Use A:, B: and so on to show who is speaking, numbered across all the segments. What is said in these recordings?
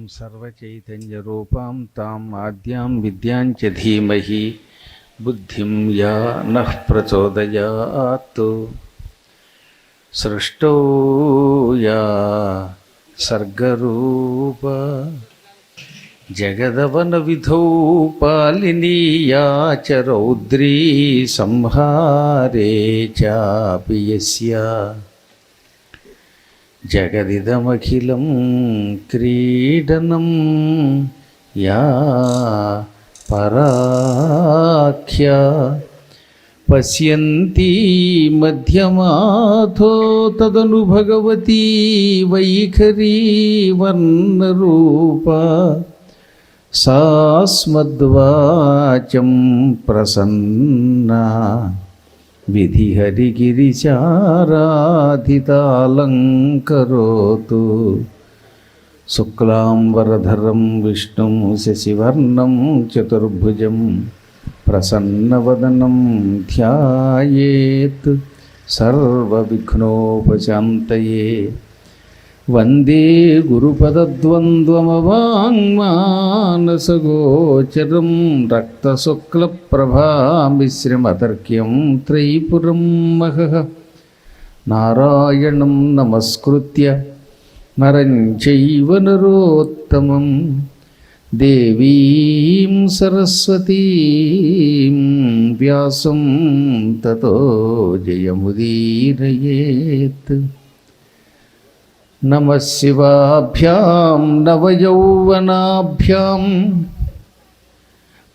A: सर्वचैतन्यरूपां ताम् आद्यां विद्यां च धीमहि बुद्धिं या नः प्रचोदयात्। सृष्टौ या सर्गरूपा जगदवनविधौ पालिनी या च रौद्री संहारे चापि यस्या जगदिदमखिलं क्रीडनं या पराख्या पश्यन्ती मध्यमाथो तदनु भगवती वैखरी वर्णरूपा सा स्मद्वाचं प्रसन्ना विधिहरिगिरिचाराधितालङ्करोतु शुक्लांबरधरं विष्णुं शशिवर्णं चतुर्भुजं प्रसन्नवदनं ध्यायेत् सर्वविघ्नोपशान्तये। वन्दे गुरुपदद्वन्द्वमवाङ्मानसगोचरं रक्तशुक्लप्रभामिश्रमतर्क्यं त्रयीपुरं महः। नारायणं नमस्कृत्य नरं चैव नरोत्तमं देवीं सरस्वतीं व्यासं ततो जयमुदीरयेत्। नमः शिवाभ्यां नवयौवनाभ्यां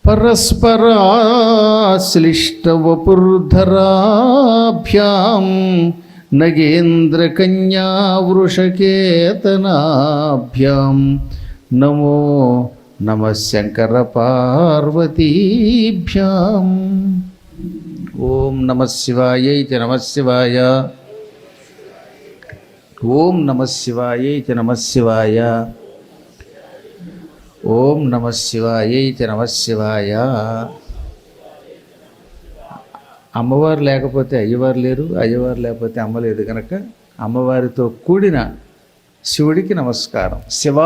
A: परस्पराश्लिष्टवपुर्धराभ्यां नगेन्द्रकन्यावृषकेतनाभ्यां नमो नमः शङ्करपार्वतीभ्याम्। ॐ नमः शिवायै च नमः शिवाय। ఓం నమ శివాయై చ నమ శివాయ। ఓం నమ శివాయై చ నమ శివాయ। అమ్మవారు లేకపోతే అయ్యవారు లేరు, అయ్యవారు లేకపోతే అమ్మ లేదు కనుక అమ్మవారితో కూడిన శివుడికి నమస్కారం। శివ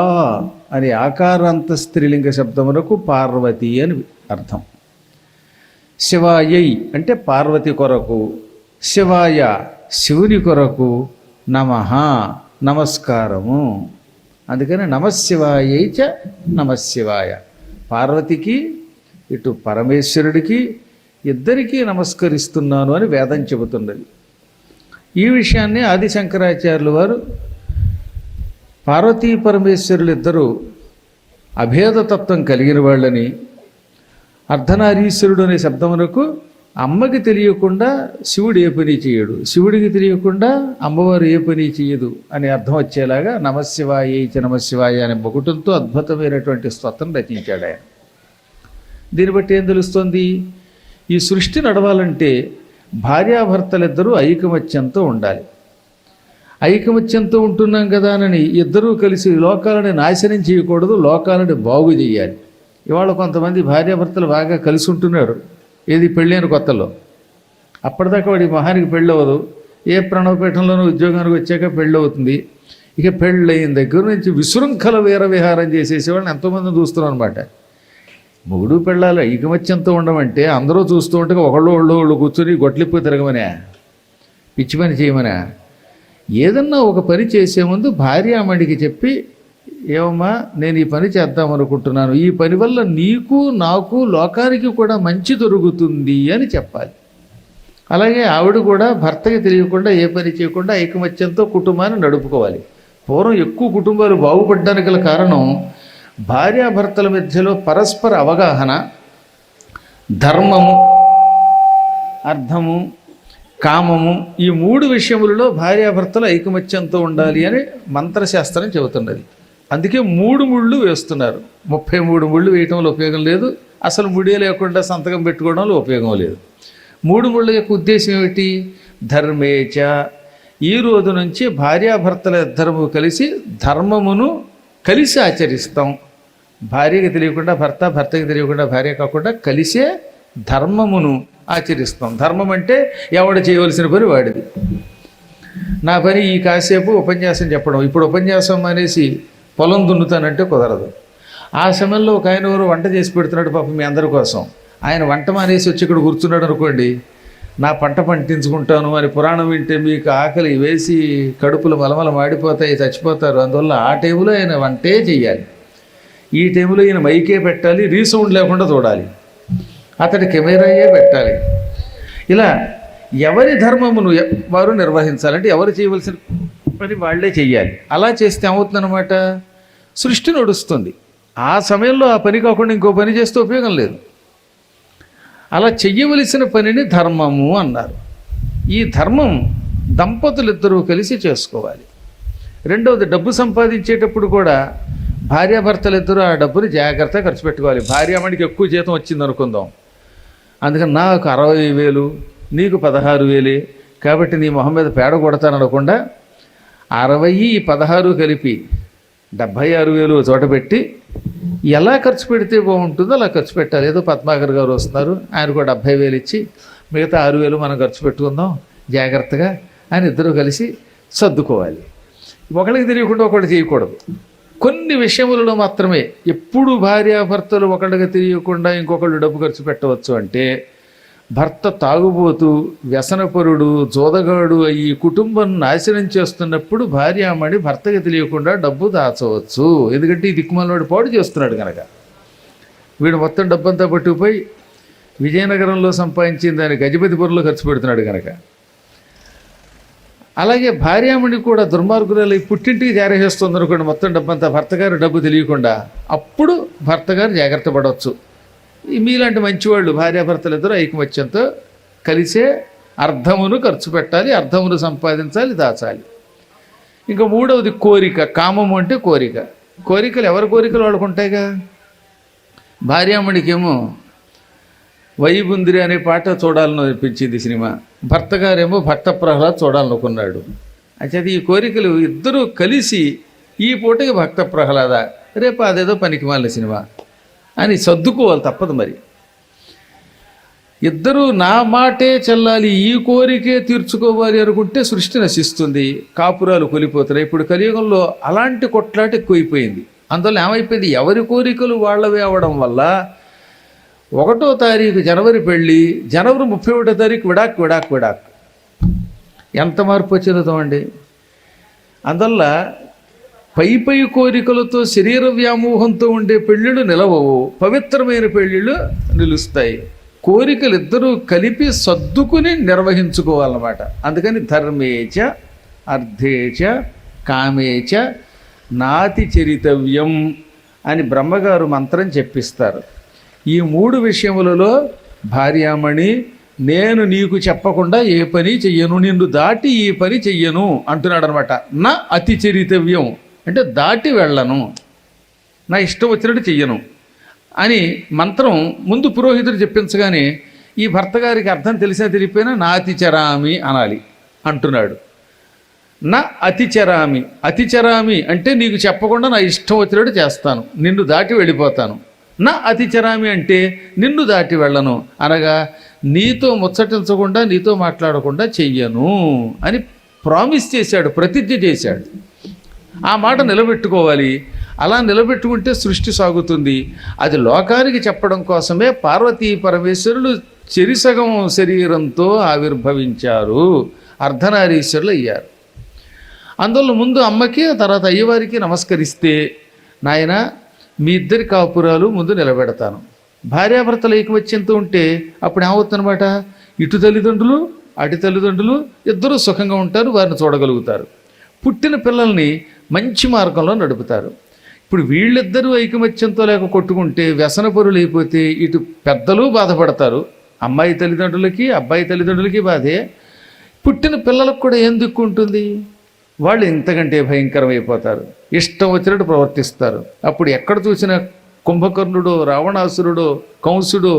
A: అనే ఆకారాంత స్త్రీలింగ శబ్దమునకు పార్వతి అని అర్థం। శివాయై అంటే పార్వతి కొరకు, శివాయ శివుని కొరకు నమః నమస్కారము। అందుకని నమశివాయై చ నమశివాయ। పార్వతికి ఇటు పరమేశ్వరుడికి ఇద్దరికీ నమస్కరిస్తున్నాను అని వేదం చెబుతున్నది। ఈ విషయాన్ని ఆది శంకరాచార్యులు వారు పార్వతీ పరమేశ్వరులు ఇద్దరు అభేదతత్వం కలిగిన వాళ్ళని, అర్ధనారీశ్వరుడు అనే శబ్దమునకు అమ్మకి తెలియకుండా శివుడు ఏ పని చేయడు, శివుడికి తెలియకుండా అమ్మవారు ఏ పని చేయదు అని అర్థం వచ్చేలాగా నమశివాయై చ నమశివాయ అనే మొగుటంతో అద్భుతమైనటువంటి స్తోత్రం రచించాడు ఆయన। దీన్ని బట్టి ఏం తెలుస్తోంది? ఈ సృష్టి నడవాలంటే భార్యాభర్తలిద్దరూ ఐకమత్యంతో ఉండాలి। ఐకమత్యంతో ఉంటున్నాం కదా అని ఇద్దరూ కలిసి లోకాలని నాశనం చేయకూడదు, లోకాలని బాగు చేయాలి। ఇవాళ కొంతమంది భార్యాభర్తలు బాగా కలిసి ఉంటున్నారు, ఏది పెళ్ళైన కొత్తలో, అప్పటిదాకా వాడి మొహానికి పెళ్ళి అవ్వదు, ఏ ప్రణవపీఠంలోనూ ఉద్యోగానికి వచ్చాక పెళ్ళి అవుతుంది। ఇక పెళ్ళయిన దగ్గర నుంచి విశృంఖల వీర విహారం చేసేసేవాళ్ళని ఎంతోమందిని చూస్తున్నాం అనమాట। మొగుడు పెళ్ళాలి ఐకమత్యంతో ఉండమంటే అందరూ చూస్తూ ఉంటే ఒకళ్ళు కూర్చొని గొట్లిప్పు తిరగమనే, పిచ్చి పని చేయమనే। ఏదన్నా ఒక పని చేసే ముందు భార్యామణికి చెప్పి, ఏమమ్మా నేను ఈ పని చేద్దామనుకుంటున్నాను, ఈ పని వల్ల నీకు నాకు లోకానికి కూడా మంచి దొరుకుతుంది అని చెప్పాలి। అలాగే ఆవిడ కూడా భర్తకి తెలియకుండా ఏ పని చేయకుండా ఐకమత్యంతో కుటుంబాన్ని నడుపుకోవాలి। పూర్వం ఎక్కువ కుటుంబాలు బాగుపడడానికి గల కారణం భార్యాభర్తల మధ్యలో పరస్పర అవగాహన, ధర్మము, అర్థము, కామము, ఈ మూడు విషయములలో భార్యాభర్తలు ఐకమత్యంతో ఉండాలి అని మంత్రశాస్త్రం చెబుతున్నది। అందుకే 3 ముళ్ళు వేస్తున్నారు, 33 ముళ్ళు వేయటంలో ఉపయోగం లేదు, అసలు ముడే లేకుండా సంతకం పెట్టుకోవడంలో ఉపయోగం లేదు। 3 ముళ్ళ యొక్క ఉద్దేశం ఏమిటి? ధర్మేచ, ఈ రోజు నుంచి భార్యాభర్తల ఇద్దరము కలిసి ధర్మమును కలిసి ఆచరిస్తాం। భార్యకి తెలియకుండా భర్త, భర్తకి తెలియకుండా భార్య కాకుండా కలిసే ధర్మమును ఆచరిస్తాం। ధర్మం అంటే ఎవడు చేయవలసిన పని వాడిది। నా పని ఈ కాసేపు ఉపన్యాసం చెప్పడం, ఇప్పుడు ఉపన్యాసం అనేసి పొలం దున్నుతానంటే కుదరదు. ఆ సమయంలో ఒక ఆయన ఎవరు వంట చేసి పెడుతున్నాడు పాపం మీ అందరి కోసం. ఆయన వంట మానేసి వచ్చి ఇక్కడ కూర్చున్నాడు అనుకోండి, నా పంట పండించుకుంటాను అని పురాణం వింటే మీకు ఆకలి వేసి కడుపులు మలమల మాడిపోతాయి, చచ్చిపోతారు. అందువల్ల ఆ టైంలో ఆయన వంటే చెయ్యాలి. ఈ టైంలో ఈయన మైకే పెట్టాలి, రీసౌండ్ లేకుండా చూడాలి, అతడి కెమెరాయే పెట్టాలి. ఇలా ఎవరి ధర్మమును వారు నిర్వహించాలంటే ఎవరు చేయవలసిన పని వాళ్ళే చెయ్యాలి. అలా చేస్తే ఏమవుతుందన్నమాట, సృష్టి నడుస్తుంది. ఆ సమయంలో ఆ పని కాకుండా ఇంకో పని చేస్తే ఉపయోగం లేదు. అలా చెయ్యవలసిన పనిని ధర్మము అన్నారు. ఈ ధర్మం దంపతులిద్దరూ కలిసి చేసుకోవాలి. రెండవది, డబ్బు సంపాదించేటప్పుడు కూడా భార్యాభర్తలిద్దరూ ఆ డబ్బుని జాగ్రత్తగా ఖర్చు పెట్టుకోవాలి. భార్యామణికి ఎక్కువ జీతం వచ్చింది అనుకుందాం, అందుకని నాకు 60,000 నీకు 16,000 కాబట్టి నీ మొహం మీద పేడ కొడతాను అనకుండా 60 16 కలిపి 76,000 చోట పెట్టి ఎలా ఖర్చు పెడితే బాగుంటుందో అలా ఖర్చు పెట్టాలి. ఏదో పద్మాకర్ గారు వస్తున్నారు, ఆయనకు 70,000 ఇచ్చి మిగతా 6,000 మనం ఖర్చు పెట్టుకుందాం జాగ్రత్తగా అని ఇద్దరు కలిసి సర్దుకోవాలి. ఒకళ్ళకి తెలియకుండా ఒకళ్ళు చేయకూడదు. కొన్ని విషయములలో మాత్రమే ఎప్పుడు భార్యాభర్తలు ఒకళ్ళకి తెలియకుండా ఇంకొకళ్ళు డబ్బు ఖర్చు పెట్టవచ్చు అంటే, భర్త తాగుబోతూ వ్యసనపరుడు జోదగాడు ఈ కుటుంబం నాశనం చేస్తున్నప్పుడు భార్యామణి భర్తకి తెలియకుండా డబ్బు దాచవచ్చు. ఎందుకంటే ఈ దిక్కుమాలవాడు పాడు చేస్తున్నాడు కనుక. వీడు మొత్తం డబ్బంతా పట్టుకుపోయి విజయనగరంలో సంపాదించిన దాన్ని గజపతిపురంలో ఖర్చు పెడుతున్నాడు కనుక. అలాగే భార్యామణి కూడా దుర్మార్గురాలు పుట్టింటికి జారేసేస్తుంది అనుకోండి మొత్తం డబ్బంతా, భర్తగారు డబ్బు తెలియకుండా, అప్పుడు భర్తగారు జాగ్రత్త పడవచ్చు. మీలాంటి మంచివాళ్ళు భార్యాభర్తలు ఇద్దరు ఐకమత్యంతో కలిసే అర్ధమును ఖర్చు పెట్టాలి, అర్ధమును సంపాదించాలి, దాచాలి. ఇంకా మూడవది కోరిక. కామము అంటే కోరిక. కోరికలు ఎవరి కోరికలు వాళ్ళకు ఉంటాయిగా. భార్యామణికేమో వైబుందిరి అనే పాట చూడాలని అనిపించింది సినిమా, భర్త గారేమో భక్త ప్రహ్లాద్ చూడాలనుకున్నాడు. అయితే ఈ కోరికలు ఇద్దరూ కలిసి ఈ పూటకి భక్త ప్రహ్లాద, రేపు అదేదో పనికిమాలిన సినిమా అని సర్దుకోవాలి, తప్పదు. మరి ఇద్దరూ నా మాటే చెల్లాలి, ఈ కోరికే తీర్చుకోవాలి అనుకుంటే సృష్టి నశిస్తుంది, కాపురాలు కొలిపోతున్నాయి. ఇప్పుడు కలియుగంలో అలాంటి కొట్లాట ఎక్కువైపోయింది. అందువల్ల ఏమైపోయింది, ఎవరి కోరికలు వాళ్ళవే అవడం వల్ల 1వ తారీఖు జనవరి పెళ్ళి, జనవరి 31వ తారీఖు విడాక్ విడాక్ విడాక్. ఎంత మార్పు చెందుతామండి. అందువల్ల పై కోరికలతో శరీర వ్యామోహంతో ఉండే పెళ్ళిళ్ళు నిలవవు, పవిత్రమైన పెళ్ళిళ్ళు నిలుస్తాయి. కోరికలు ఇద్దరూ కలిపి సర్దుకుని నిర్వహించుకోవాలన్నమాట. అందుకని ధర్మేచ అర్థేచ కామేచ నాతి చరితవ్యం అని బ్రహ్మగారు మంత్రం చెప్పిస్తారు. ఈ 3 విషయములలో భార్యామణి నేను నీకు చెప్పకుండా ఏ పని చెయ్యను, నిన్ను దాటి ఈ పని చెయ్యను అంటున్నాడు అనమాట. నా అతి చరితవ్యం అంటే దాటి వెళ్ళను, నా ఇష్టం వచ్చినట్టు చెయ్యను అని మంత్రం ముందు పురోహితుడు చెప్పించగానే ఈ భర్త గారికి అర్థం తెలిసినా తెలియపోయినా నా అతిచరామి అనాలి అంటున్నాడు. నా అతిచరామి, అతిచరామి అంటే నీకు చెప్పకుండా నా ఇష్టం వచ్చినట్టు చేస్తాను, నిన్ను దాటి వెళ్ళిపోతాను. నా అతిచరామి అంటే నిన్ను దాటి వెళ్ళను, అనగా నీతో ముచ్చటించకుండా నీతో మాట్లాడకుండా చెయ్యను అని ప్రామిస్ చేశాడు, ప్రతిజ్ఞ చేశాడు. ఆ మాట నిలబెట్టుకోవాలి. అలా నిలబెట్టుకుంటే సృష్టి సాగుతుంది. అది లోకానికి చెప్పడం కోసమే పార్వతీ పరమేశ్వరులు చెరిసగం శరీరంతో ఆవిర్భవించారు, అర్ధనారీశ్వరులు అయ్యారు. అందువల్ల ముందు అమ్మకి తర్వాత అయ్యవారికి నమస్కరిస్తే, నాయన మీ ఇద్దరి కాపురాలు ముందు నిలబెడతాను. భార్యాభర్తలు ఐకమత్యంతో ఉంటే అప్పుడు ఏమవుతుందన్నమాట, ఇటు తల్లిదండ్రులు అటు తల్లిదండ్రులు ఇద్దరూ సుఖంగా ఉంటారు, వారిని చూడగలుగుతారు, పుట్టిన పిల్లల్ని మంచి మార్గంలో నడుపుతారు. ఇప్పుడు వీళ్ళిద్దరూ ఐకమత్యంతో లేక కొట్టుకుంటే వ్యసనపరులు అయిపోతే ఇటు పెద్దలు బాధపడతారు, అమ్మాయి తల్లిదండ్రులకి అబ్బాయి తల్లిదండ్రులకి బాధే, పుట్టిన పిల్లలకు కూడా ఏం దిక్కు ఉంటుంది, వాళ్ళు ఇంతకంటే భయంకరమైపోతారు, ఇష్టం వచ్చినట్టు ప్రవర్తిస్తారు. అప్పుడు ఎక్కడ చూసినా కుంభకర్ణుడు, రావణాసురుడు, కంసుడు,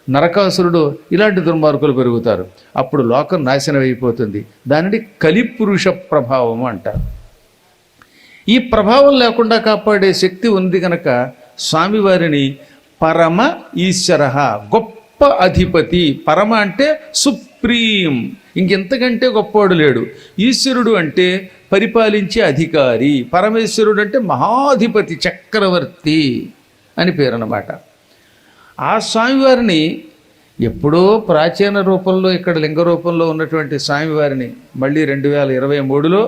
A: నరకాసురుడు ఇలాంటి దుర్మార్గులు పెరుగుతారు. అప్పుడు లోకం నాశనం అయిపోతుంది. దానిని కలిపురుష ప్రభావం అంటారు. ఈ ప్రభావం లేకుండా కాపాడే శక్తి ఉంది కనుక స్వామివారిని పరమ ఈశ్వర, గొప్ప అధిపతి, పరమ అంటే సుప్రీం, ఇంకెంతకంటే గొప్పవాడు లేడు. ఈశ్వరుడు అంటే పరిపాలించే అధికారి, పరమేశ్వరుడు అంటే మహాధిపతి, చక్రవర్తి అని పేరు అన్నమాట. ఆ స్వామివారిని ఎప్పుడో ప్రాచీన రూపంలో ఇక్కడ లింగ రూపంలో ఉన్నటువంటి స్వామివారిని మళ్ళీ 2023లో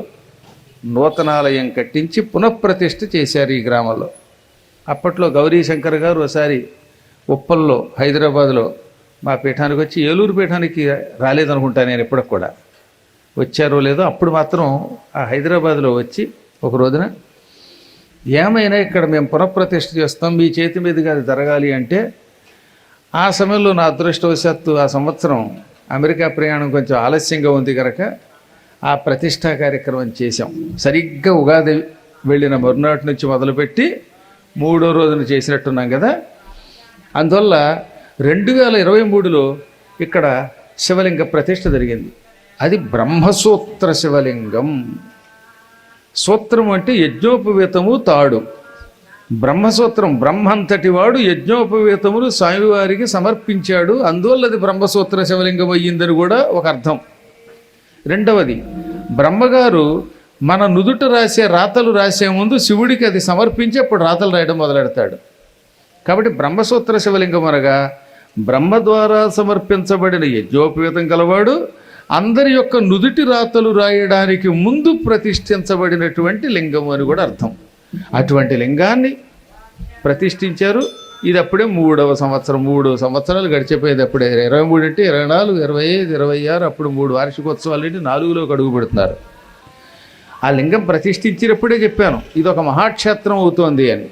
A: నూతనాలయం కట్టించి పునఃప్రతిష్ఠ చేశారు ఈ గ్రామంలో. అప్పట్లో గౌరీశంకర్ గారు ఒకసారి ఉప్పల్లో హైదరాబాద్లో మా పీఠానికి వచ్చి, ఏలూరు పీఠానికి రాలేదనుకుంటా నేను ఎప్పటికి కూడా, వచ్చారో లేదో, అప్పుడు మాత్రం ఆ హైదరాబాద్లో వచ్చి ఒక రోజున ఏమైనా ఇక్కడ మేము పునఃప్రతిష్ఠ చేస్తాం, మీ చేతి మీదుగా అది జరగాలి అంటే, ఆ సమయంలో నా అదృష్టవశాత్తు ఆ సంవత్సరం అమెరికా ప్రయాణం కొంచెం ఆలస్యంగా ఉంది కనుక ఆ ప్రతిష్టా కార్యక్రమం చేశాం. సరిగ్గా ఉగాది వెళ్ళిన మరునాటి నుంచి మొదలుపెట్టి 3వ రోజున చేసినట్టున్నాం కదా. అందువల్ల 2023లో ఇక్కడ శివలింగ ప్రతిష్ఠ జరిగింది. అది బ్రహ్మసూత్ర శివలింగం. సూత్రం అంటే యజ్ఞోపవీతము తాడు. బ్రహ్మసూత్రం, బ్రహ్మంతటి వాడు యజ్ఞోపవీతములు స్వామివారికి సమర్పించాడు, అందువల్ల అది బ్రహ్మసూత్ర శివలింగం అయ్యిందని కూడా ఒక అర్థం. రెండవది, బ్రహ్మగారు మన నుదుట రాసే రాతలు రాసే ముందు శివుడికి అది సమర్పించి అప్పుడు రాతలు రాయడం మొదలెడతాడు. కాబట్టి బ్రహ్మసూత్ర శివలింగం అనగా బ్రహ్మ ద్వారా సమర్పించబడిన యజ్ఞోపవీతం గలవాడు, అందరి యొక్క నుదుటి రాతలు రాయడానికి ముందు ప్రతిష్ఠించబడినటువంటి లింగం అని కూడా అర్థం. అటువంటి లింగాన్ని ప్రతిష్ఠించారు. ఇది అప్పుడే 3వ సంవత్సరం, 3 సంవత్సరాలు గడిచిపోయేది. అప్పుడే 23 అంటే 24, 25, 26, అప్పుడు 3 వార్షికోత్సవాలు ఏంటి 4లోకి అడుగు పెడుతున్నారు. ఆ లింగం ప్రతిష్ఠించినప్పుడే చెప్పాను ఇది ఒక మహాక్షేత్రం అవుతోంది అని.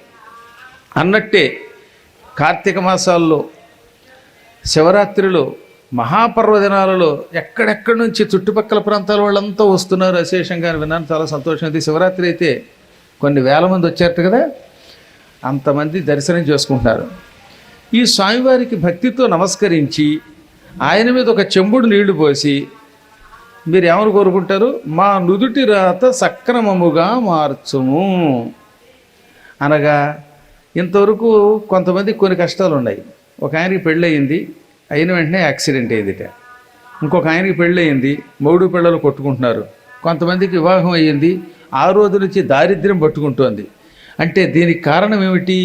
A: అన్నట్టే కార్తీక మాసాల్లో, శివరాత్రిలో, మహాపర్వదినాలలో ఎక్కడెక్కడి నుంచి చుట్టుపక్కల ప్రాంతాల వాళ్ళంతా వస్తున్నారు అశేషంగా విన్నాను. చాలా సంతోషం. ఇది శివరాత్రి అయితే కొన్ని వేల మంది వచ్చారట కదా, అంతమంది దర్శనం చేసుకుంటున్నారు. ఈ స్వామివారికి భక్తితో నమస్కరించి ఆయన మీద ఒక చెంబుడు నీళ్లు పోసి, మీరు ఏమని కోరుకుంటారు? మా నుదుటి రాత సక్రమముగా మార్చుము అనగా, ఇంతవరకు కొంతమంది కొన్ని కష్టాలు ఉన్నాయి. ఒక ఆయనకి పెళ్ళయింది, అయిన వెంటనే యాక్సిడెంట్ అయ్యిందిట. ఇంకొక ఆయనకి పెళ్ళయింది, మొగుడు పిల్లలు కొట్టుకుంటున్నారు. కొంతమందికి వివాహం అయ్యింది, ఆ రోజు నుంచి దారిద్ర్యం పట్టుకుంటోంది. అంటే దీనికి కారణం ఏమిటి?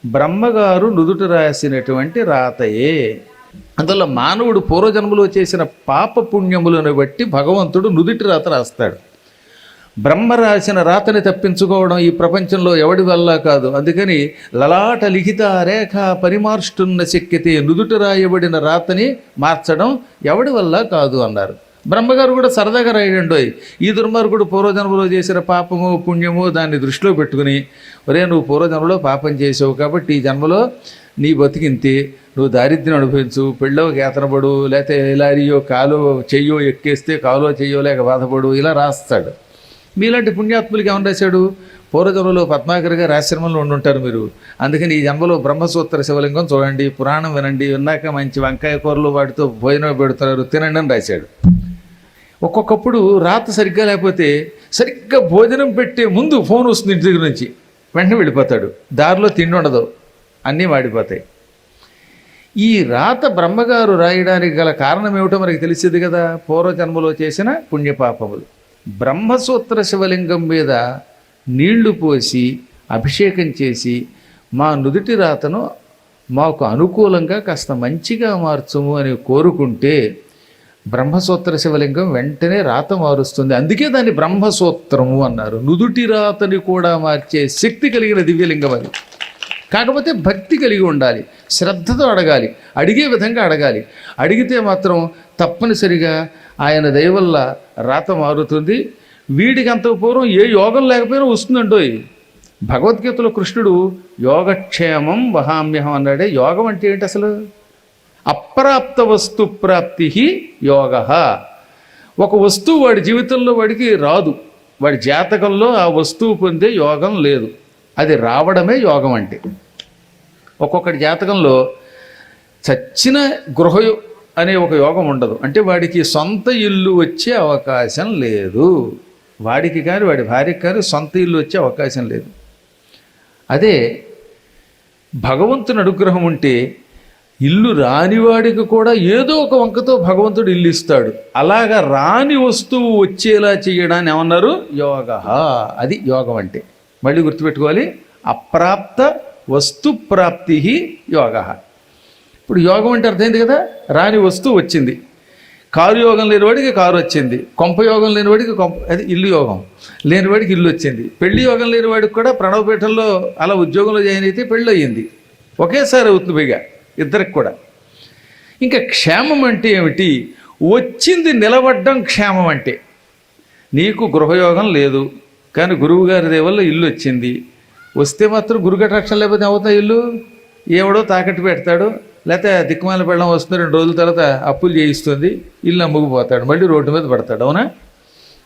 A: బ్రహ్మగారు నుదుట రాసినటువంటి రాతయే. అందువల్ల మానవుడు పూర్వజన్మలో చేసిన పాప పుణ్యములను బట్టి భగవంతుడు నుదుటి రాత రాస్తాడు. బ్రహ్మ రాసిన రాతని తప్పించుకోవడం ఈ ప్రపంచంలో ఎవడి వల్ల కాదు. అందుకని లలాట లిఖిత రేఖ పరిమార్ష్టున్న శక్యతే, నుదుట రాయబడిన రాతని మార్చడం ఎవడి వల్ల కాదు అన్నారు. బ్రహ్మగారు కూడా సరదాగా రాయడండోయ్. ఈ దుర్మార్గుడు పూర్వజన్మలో చేసిన పాపము పుణ్యము దాన్ని దృష్టిలో పెట్టుకుని, ఒరే నువ్వు పూర్వజన్మలో పాపం చేసావు కాబట్టి ఈ జన్మలో నీ బతికింతే, నువ్వు దారిద్ర్యం అనుభవించు, పెళ్ళో కేతనపడు, లేకపోతే ఎలారియో కాలో చెయ్యో ఎక్కేస్తే కాలో చెయ్యో లేక బాధపడు, ఇలా రాస్తాడు. మీలాంటి పుణ్యాత్ములకి ఏమని రాశాడు? పూర్వజన్మలో పద్మాకర్ గారి ఆశ్రమంలో ఉండుంటారు మీరు, అందుకని ఈ జన్మలో బ్రహ్మసూత్ర శివలింగం చూడండి, పురాణం వినండి, విన్నాక మంచి వంకాయ కూరలు వాటితో భోజనం పెడుతున్నారు, తినండి అని రాశాడు. ఒక్కొక్కప్పుడు రాత సరిగ్గా లేకపోతే సరిగ్గా భోజనం పెట్టే ముందు ఫోన్ వస్తుంది ఇంటి దగ్గర నుంచి, వెంటనే వెళ్ళిపోతాడు. దారిలో తిండి ఉండదు, అన్నీ వాడిపోతాయి. ఈ రాత బ్రహ్మగారు రాయడానికి గల కారణం ఏమిటో మనకి తెలిసేది కదా, పూర్వజన్మలో చేసిన పుణ్యపాపములు. బ్రహ్మసూత్ర శివలింగం మీద నీళ్లు పోసి అభిషేకం చేసి, మా నుదుటి రాతను మాకు అనుకూలంగా కాస్త మంచిగా మార్చుము అని కోరుకుంటే బ్రహ్మసూత్ర శివలింగం వెంటనే రాత మారుస్తుంది. అందుకే దాన్ని బ్రహ్మసూత్రము అన్నారు. నుదుటి రాతని కూడా మార్చే శక్తి కలిగిన దివ్యలింగం అది. కాకపోతే భక్తి కలిగి ఉండాలి, శ్రద్ధతో అడగాలి, అడిగే విధంగా అడగాలి. అడిగితే మాత్రం తప్పనిసరిగా ఆయన దయ వల్ల రాత మారుతుంది. వీడికి అంత పూర్వం ఏ యోగం లేకపోయినా వస్తుందండోయ్. భగవద్గీతలో కృష్ణుడు యోగక్షేమం వహామ్యహం అన్నాడే. యోగం అంటే ఏంటి అసలు? అప్రాప్త వస్తు ప్రాప్తి యోగ. ఒక వస్తువు వాడి జీవితంలో వాడికి రాదు, వాడి జాతకంలో ఆ వస్తువు పొందే యోగం లేదు, అది రావడమే యోగం అంటే. ఒక్కొక్కటి జాతకంలో చచ్చిన గృహ అనే ఒక యోగం ఉండదు, అంటే వాడికి సొంత ఇల్లు వచ్చే అవకాశం లేదు, వాడికి కానీ వాడి భార్యకి కానీ సొంత ఇల్లు వచ్చే అవకాశం లేదు. అదే భగవంతుని అనుగ్రహం ఉంటే ఇల్లు రానివాడికి కూడా ఏదో ఒక వంకతో భగవంతుడు ఇల్లు ఇస్తాడు. అలాగా రాని వస్తువు వచ్చేలా చేయడాన్ని ఏమన్నారు? యోగ. అది యోగం అంటే. మళ్ళీ గుర్తుపెట్టుకోవాలి, అప్రాప్త వస్తు ప్రాప్తి యోగ. ఇప్పుడు యోగం అంటే అర్థమైంది కదా, రాని వస్తువు వచ్చింది. కారు యోగం లేనివాడికి కారు వచ్చింది, కొంప యోగం లేనివాడికి కొంప, అది ఇల్లు యోగం లేనివాడికి ఇల్లు వచ్చింది. పెళ్లి యోగం లేనివాడికి కూడా ప్రణవపీఠంలో అలా ఉద్యోగంలో జాయిన్ అయితే పెళ్ళి అయ్యింది. ఒకేసారి అవుతుంది పైగా ఇద్దరికి కూడా. ఇంకా క్షేమం అంటే ఏమిటి? వచ్చింది నిలబడ్డం క్షేమం అంటే. నీకు గృహయోగం లేదు కానీ గురువు గారి దేవల్ల ఇల్లు వచ్చింది. వస్తే మాత్రం గురుకటాక్షం లేకపోతే అవుతాయి ఇల్లు. ఎవడో తాకట్టు పెడతాడు, లేకపోతే దిక్కుమాల పెళ్ళం వస్తుంది, 2 రోజుల తర్వాత అప్పులు చేయిస్తుంది, ఇల్లు అమ్ముకుపోతాడు, మళ్ళీ రోడ్డు మీద పడతాడు. అవునా?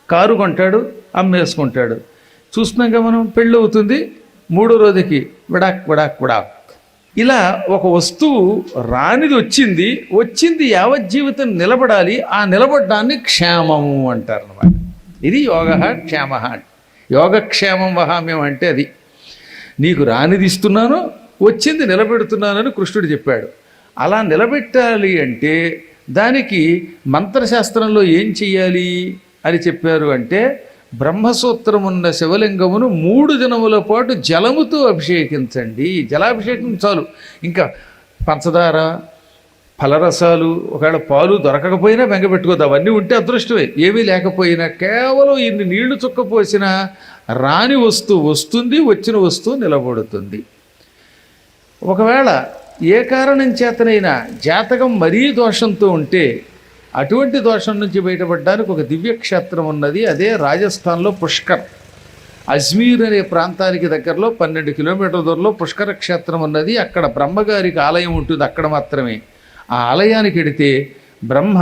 A: కారు కొంటాడు, అమ్మేసుకుంటాడు. చూస్తున్నాక మనం పెళ్ళి అవుతుంది, 3వ రోజుకి విడాక్ విడాక్ విడాక్. ఇలా ఒక వస్తువు రానిది వచ్చింది యావజ్జీవితం నిలబడాలి. ఆ నిలబడ్డాన్ని క్షేమము అంటారు అన్నమాట. ఇది యోగ క్షేమ. యోగక్షేమం వహామ్యం అంటే అది. నీకు రానిది ఇస్తున్నాను, వచ్చింది నిలబెడుతున్నానని కృష్ణుడు చెప్పాడు. అలా నిలబెట్టాలి అంటే దానికి మంత్రశాస్త్రంలో ఏం చెయ్యాలి అని చెప్పారు అంటే, బ్రహ్మసూత్రమున్న శివలింగమును 3 దినముల పాటు జలముతో అభిషేకించండి. జలాభిషేకం చాలు. ఇంకా పంచదార, ఫలరసాలు, ఒకవేళ పాలు దొరకకపోయినా బెంగపెట్టుకోద్దు, అవన్నీ ఉంటే అదృష్టమే. ఏమీ లేకపోయినా కేవలం ఇన్ని నీళ్లు చుక్కపోసినా రాని వస్తువు వస్తుంది, వచ్చిన వస్తువు నిలబడుతుంది. ఒకవేళ ఏ కారణం చేతనైనా జాతకం మరీ దోషంతో ఉంటే అటువంటి దోషం నుంచి బయటపడడానికి ఒక దివ్యక్షేత్రం ఉన్నది. అదే రాజస్థాన్లో పుష్కర్. అజ్మీర్ అనే ప్రాంతానికి దగ్గరలో 12 కిలోమీటర్ల దూరంలో పుష్కర క్షేత్రం ఉన్నది. అక్కడ బ్రహ్మగారికి ఆలయం ఉంటుంది. అక్కడ మాత్రమే. ఆ ఆలయానికి వెడితే బ్రహ్మ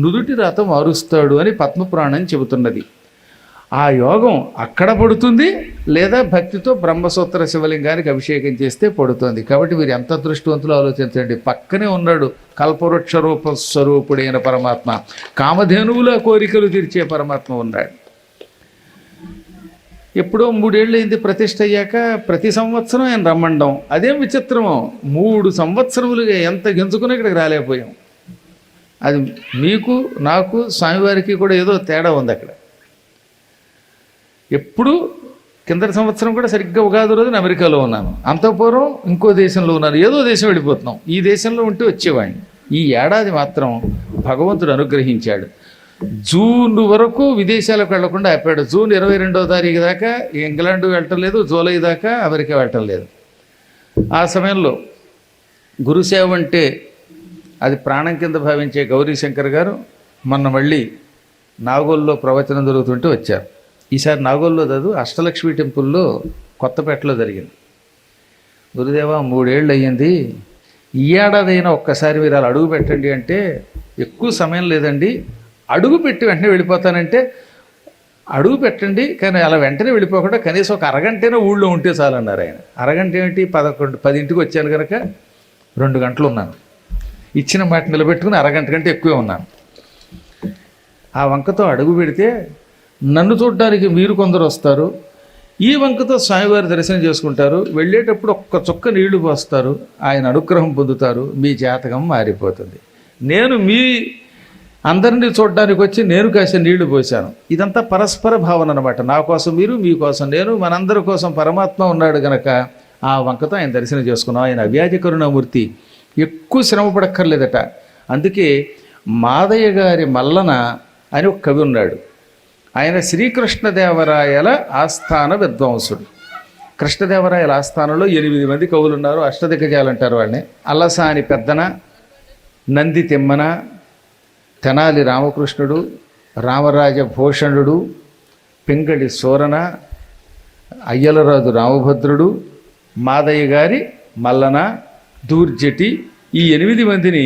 A: నుదుటి రాత మారుస్తాడు అని పద్మపురాణం చెబుతున్నది. ఆ యోగం అక్కడ పడుతుంది, లేదా భక్తితో బ్రహ్మసూత్ర శివలింగానికి అభిషేకం చేస్తే పడుతుంది. కాబట్టి మీరు ఎంత దృష్టివంతులు ఆలోచించండి. పక్కనే ఉన్నాడు కల్పవృక్ష రూప స్వరూపుడైన పరమాత్మ. కామధేనువుల కోరికలు తీర్చే పరమాత్మ ఉన్నాడు. ఎప్పుడో 3 ఏళ్ళు అయింది ప్రతిష్ఠ అయ్యాక, ప్రతి సంవత్సరం ఆయన రమ్మండం. అదేం విచిత్రమో, 3 సంవత్సరములుగా ఎంత గెంచుకుని ఇక్కడికి రాలేకపోయాం. అది మీకు నాకు స్వామివారికి కూడా ఏదో తేడా ఉంది అక్కడ. ఎప్పుడు కిందటి సంవత్సరం కూడా సరిగ్గా ఉగాది రోజున అమెరికాలో ఉన్నాను, అంతఃపూర్వం ఇంకో దేశంలో ఉన్నాను. ఏదో దేశం వెళ్ళిపోతున్నాం. ఈ దేశంలో ఉంటే వచ్చేవాడిని. ఈ ఏడాది మాత్రం భగవంతుడు అనుగ్రహించాడు. జూన్ వరకు విదేశాలకు వెళ్లకుండా ఆపాడు. జూన్ 22వ తారీఖు దాకా ఇంగ్లాండ్ వెళ్ళటం లేదు, జూలై దాకా అమెరికా వెళ్ళటం లేదు. ఆ సమయంలో గురుసేవ అంటే అది ప్రాణం కింద భావించే గౌరీశంకర్ గారు మొన్న మళ్ళీ నాగోల్లో ప్రవచనం జరుగుతుంటే వచ్చారు. ఈసారి నాగోల్లో కాదు, అష్టలక్ష్మి టెంపుల్లో కొత్తపేటలో జరిగింది. గురుదేవా 3 ఏళ్ళు అయ్యింది, ఈ ఏడాదైనా ఒక్కసారి మీరు అలా అడుగు పెట్టండి అంటే, ఎక్కువ సమయం లేదండి, అడుగు పెట్టి వెంటనే వెళ్ళిపోతానంటే, అడుగు పెట్టండి కానీ అలా వెంటనే వెళ్ళిపోకుండా కనీసం ఒక అరగంటైనా ఊళ్ళో ఉంటే చాలన్నారు ఆయన. అరగంట ఏమిటి, 10కి వచ్చాను కనుక 2 గంటలు ఉన్నాను. ఇచ్చిన మాట నిలబెట్టుకుని అరగంట కంటే ఎక్కువే ఉన్నాను. ఆ వంకతో అడుగు పెడితే నన్ను చూడడానికి మీరు కొందరు వస్తారు, ఈ వంకతో స్వామివారి దర్శనం చేసుకుంటారు, వెళ్ళేటప్పుడు ఒక్క చుక్క నీళ్లు పోస్తారు, ఆయన అనుగ్రహం పొందుతారు, మీ జాతకం మారిపోతుంది. నేను మీ అందరినీ చూడడానికి వచ్చి నేను కాసిన నీళ్లు పోశాను. ఇదంతా పరస్పర భావన అనమాట. నా కోసం మీరు, మీకోసం నేను, మనందరి కోసం పరమాత్మ ఉన్నాడు గనక ఆ వంకతో ఆయన దర్శనం చేసుకున్నాం. ఆయన అవ్యాజ కరుణామూర్తి, ఎక్కువ శ్రమ పడక్కర్లేదట. అందుకే మాదయ్య గారి మల్లన అని ఒక కవి ఉన్నాడు. ఆయన శ్రీకృష్ణదేవరాయల ఆస్థాన విద్వాంసుడు. కృష్ణదేవరాయల ఆస్థానంలో 8 మంది కవులు ఉన్నారు. అష్టదిగ్గజాలు అంటారు వాళ్ళని. అల్లసాని పెద్దన, నంది తిమ్మన, తెనాలి రామకృష్ణుడు, రామరాజ భూషణుడు, పింగళి సూరన, అయ్యలరాజు రామభద్రుడు, మాదయ్య గారి మల్లన, దూర్జటి, ఈ 8 మందిని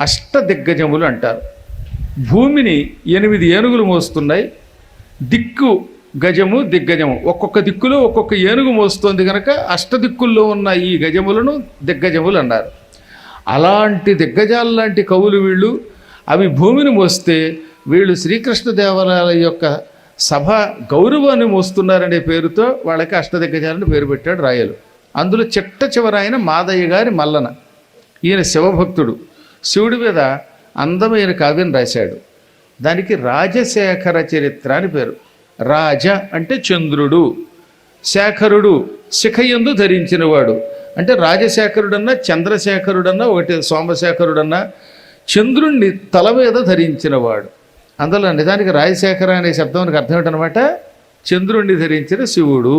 A: అష్టదిగ్గజములు అంటారు. భూమిని 8 ఏనుగులు మోస్తున్నాయి. దిక్కు గజము దిగ్గజము, ఒక్కొక్క దిక్కులో ఒక్కొక్క ఏనుగు మోస్తుంది కనుక అష్టదిక్కుల్లో ఉన్న ఈ గజములను దిగ్గజములు అన్నారు. అలాంటి దిగ్గజాలు లాంటి కవులు వీళ్ళు. అవి భూమిని మోస్తే వీళ్ళు శ్రీకృష్ణదేవరాయల యొక్క సభ గౌరవాన్ని మోస్తున్నారనే పేరుతో వాళ్ళకి అష్టదిగ్గజాలని పేరు పెట్టాడు రాయలు. అందులో చిట్ట చివరాయన మాదయ్య గారి మల్లన. ఈయన శివభక్తుడు. శివుడి మీద అందమైన కావ్యం రాశాడు. దానికి రాజశేఖర చరిత్ర అని పేరు. రాజ అంటే చంద్రుడు, శేఖరుడు శిఖయందు ధరించినవాడు. అంటే రాజశేఖరుడన్నా చంద్రశేఖరుడన్నా ఒకటి, సోమశేఖరుడన్నా చంద్రుణ్ణి తల మీద ధరించినవాడు. అందులో నిజానికి రాజశేఖర అనే శబ్దానికి అర్థం ఏంటనమాట, చంద్రుణ్ణి ధరించిన శివుడు.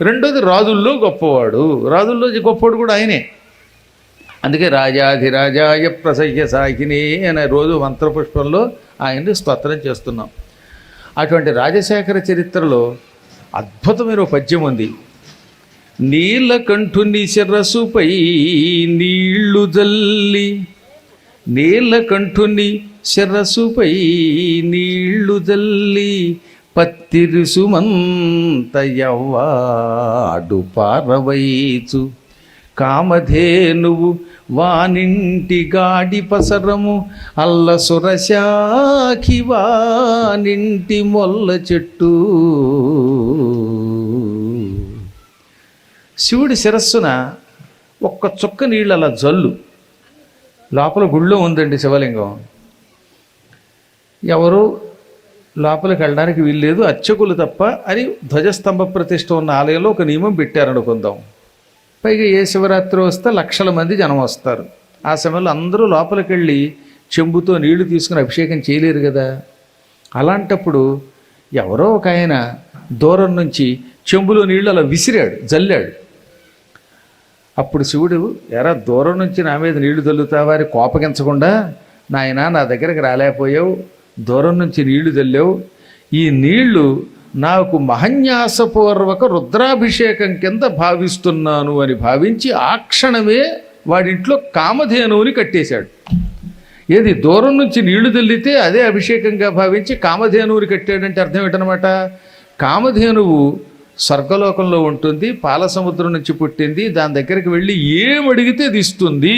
A: రెండోది రాజుల్లో గొప్పవాడు. రాజుల్లో గొప్పవాడు కూడా ఆయనే. అందుకే రాజాధిరాజాయ ప్రసయ్య సాకిని అనే రోజు మంత్రపుష్పంలో ఆయన్ని స్తోత్రం చేస్తున్నాం. అటువంటి రాజశేఖర చరిత్రలో అద్భుతమైన పద్యం ఉంది. నీలకంఠుని శిరస్సుపై నీళ్లు జల్లి, నీలకంఠుని శిరస్సుపై నీళ్లు జల్లి, పత్తిరుసుమంతయవ్వాడు పారవైచు, కామధేనువు వానింటి గాడి పసరము, అల్ల సురశాఖి వానింటి మొల్ల చెట్టు. శివుడి శిరస్సున ఒక్క చుక్క నీళ్ళు అలా జల్లు. లోపల గుళ్ళో ఉందండి శివలింగం. ఎవరు లోపలికి వెళ్ళడానికి వీల్లేదు, అర్చకులు తప్ప అని ధ్వజస్తంభ ప్రతిష్ఠ ఉన్న ఆలయంలో ఒక నియమం పెట్టారనుకుందాం. పైగా ఏ శివరాత్రి వస్తే లక్షల మంది జనం వస్తారు. ఆ సమయంలో అందరూ లోపలికి వెళ్ళి చెంబుతో నీళ్లు తీసుకుని అభిషేకం చేయలేరు కదా. అలాంటప్పుడు ఎవరో ఒక ఆయన దూరం నుంచి చెంబులో నీళ్ళు అలా విసిరాడు, జల్లాడు. అప్పుడు శివుడు, ఎరా దూరం నుంచి నా మీద నీళ్లు జల్లుతావా అని కోపగించకుండా, నాయన నా దగ్గరికి రాలేకపోయావు, దూరం నుంచి నీళ్లు జల్లావు, ఈ నీళ్లు నాకు మహన్యాసపూర్వక రుద్రాభిషేకం కింద భావిస్తున్నాను అని భావించి ఆ క్షణమే వాడింట్లో కామధేనువుని కట్టేశాడు. ఏది దూరం నుంచి నీళ్లు జల్లితే అదే అభిషేకంగా భావించి కామధేనువుని కట్టాడంటే అర్థం ఏంటనమాట, కామధేనువు స్వర్గలోకంలో ఉంటుంది, పాల సముద్రం నుంచి పుట్టింది, దాని దగ్గరికి వెళ్ళి ఏమడిగితే అది ఇస్తుంది.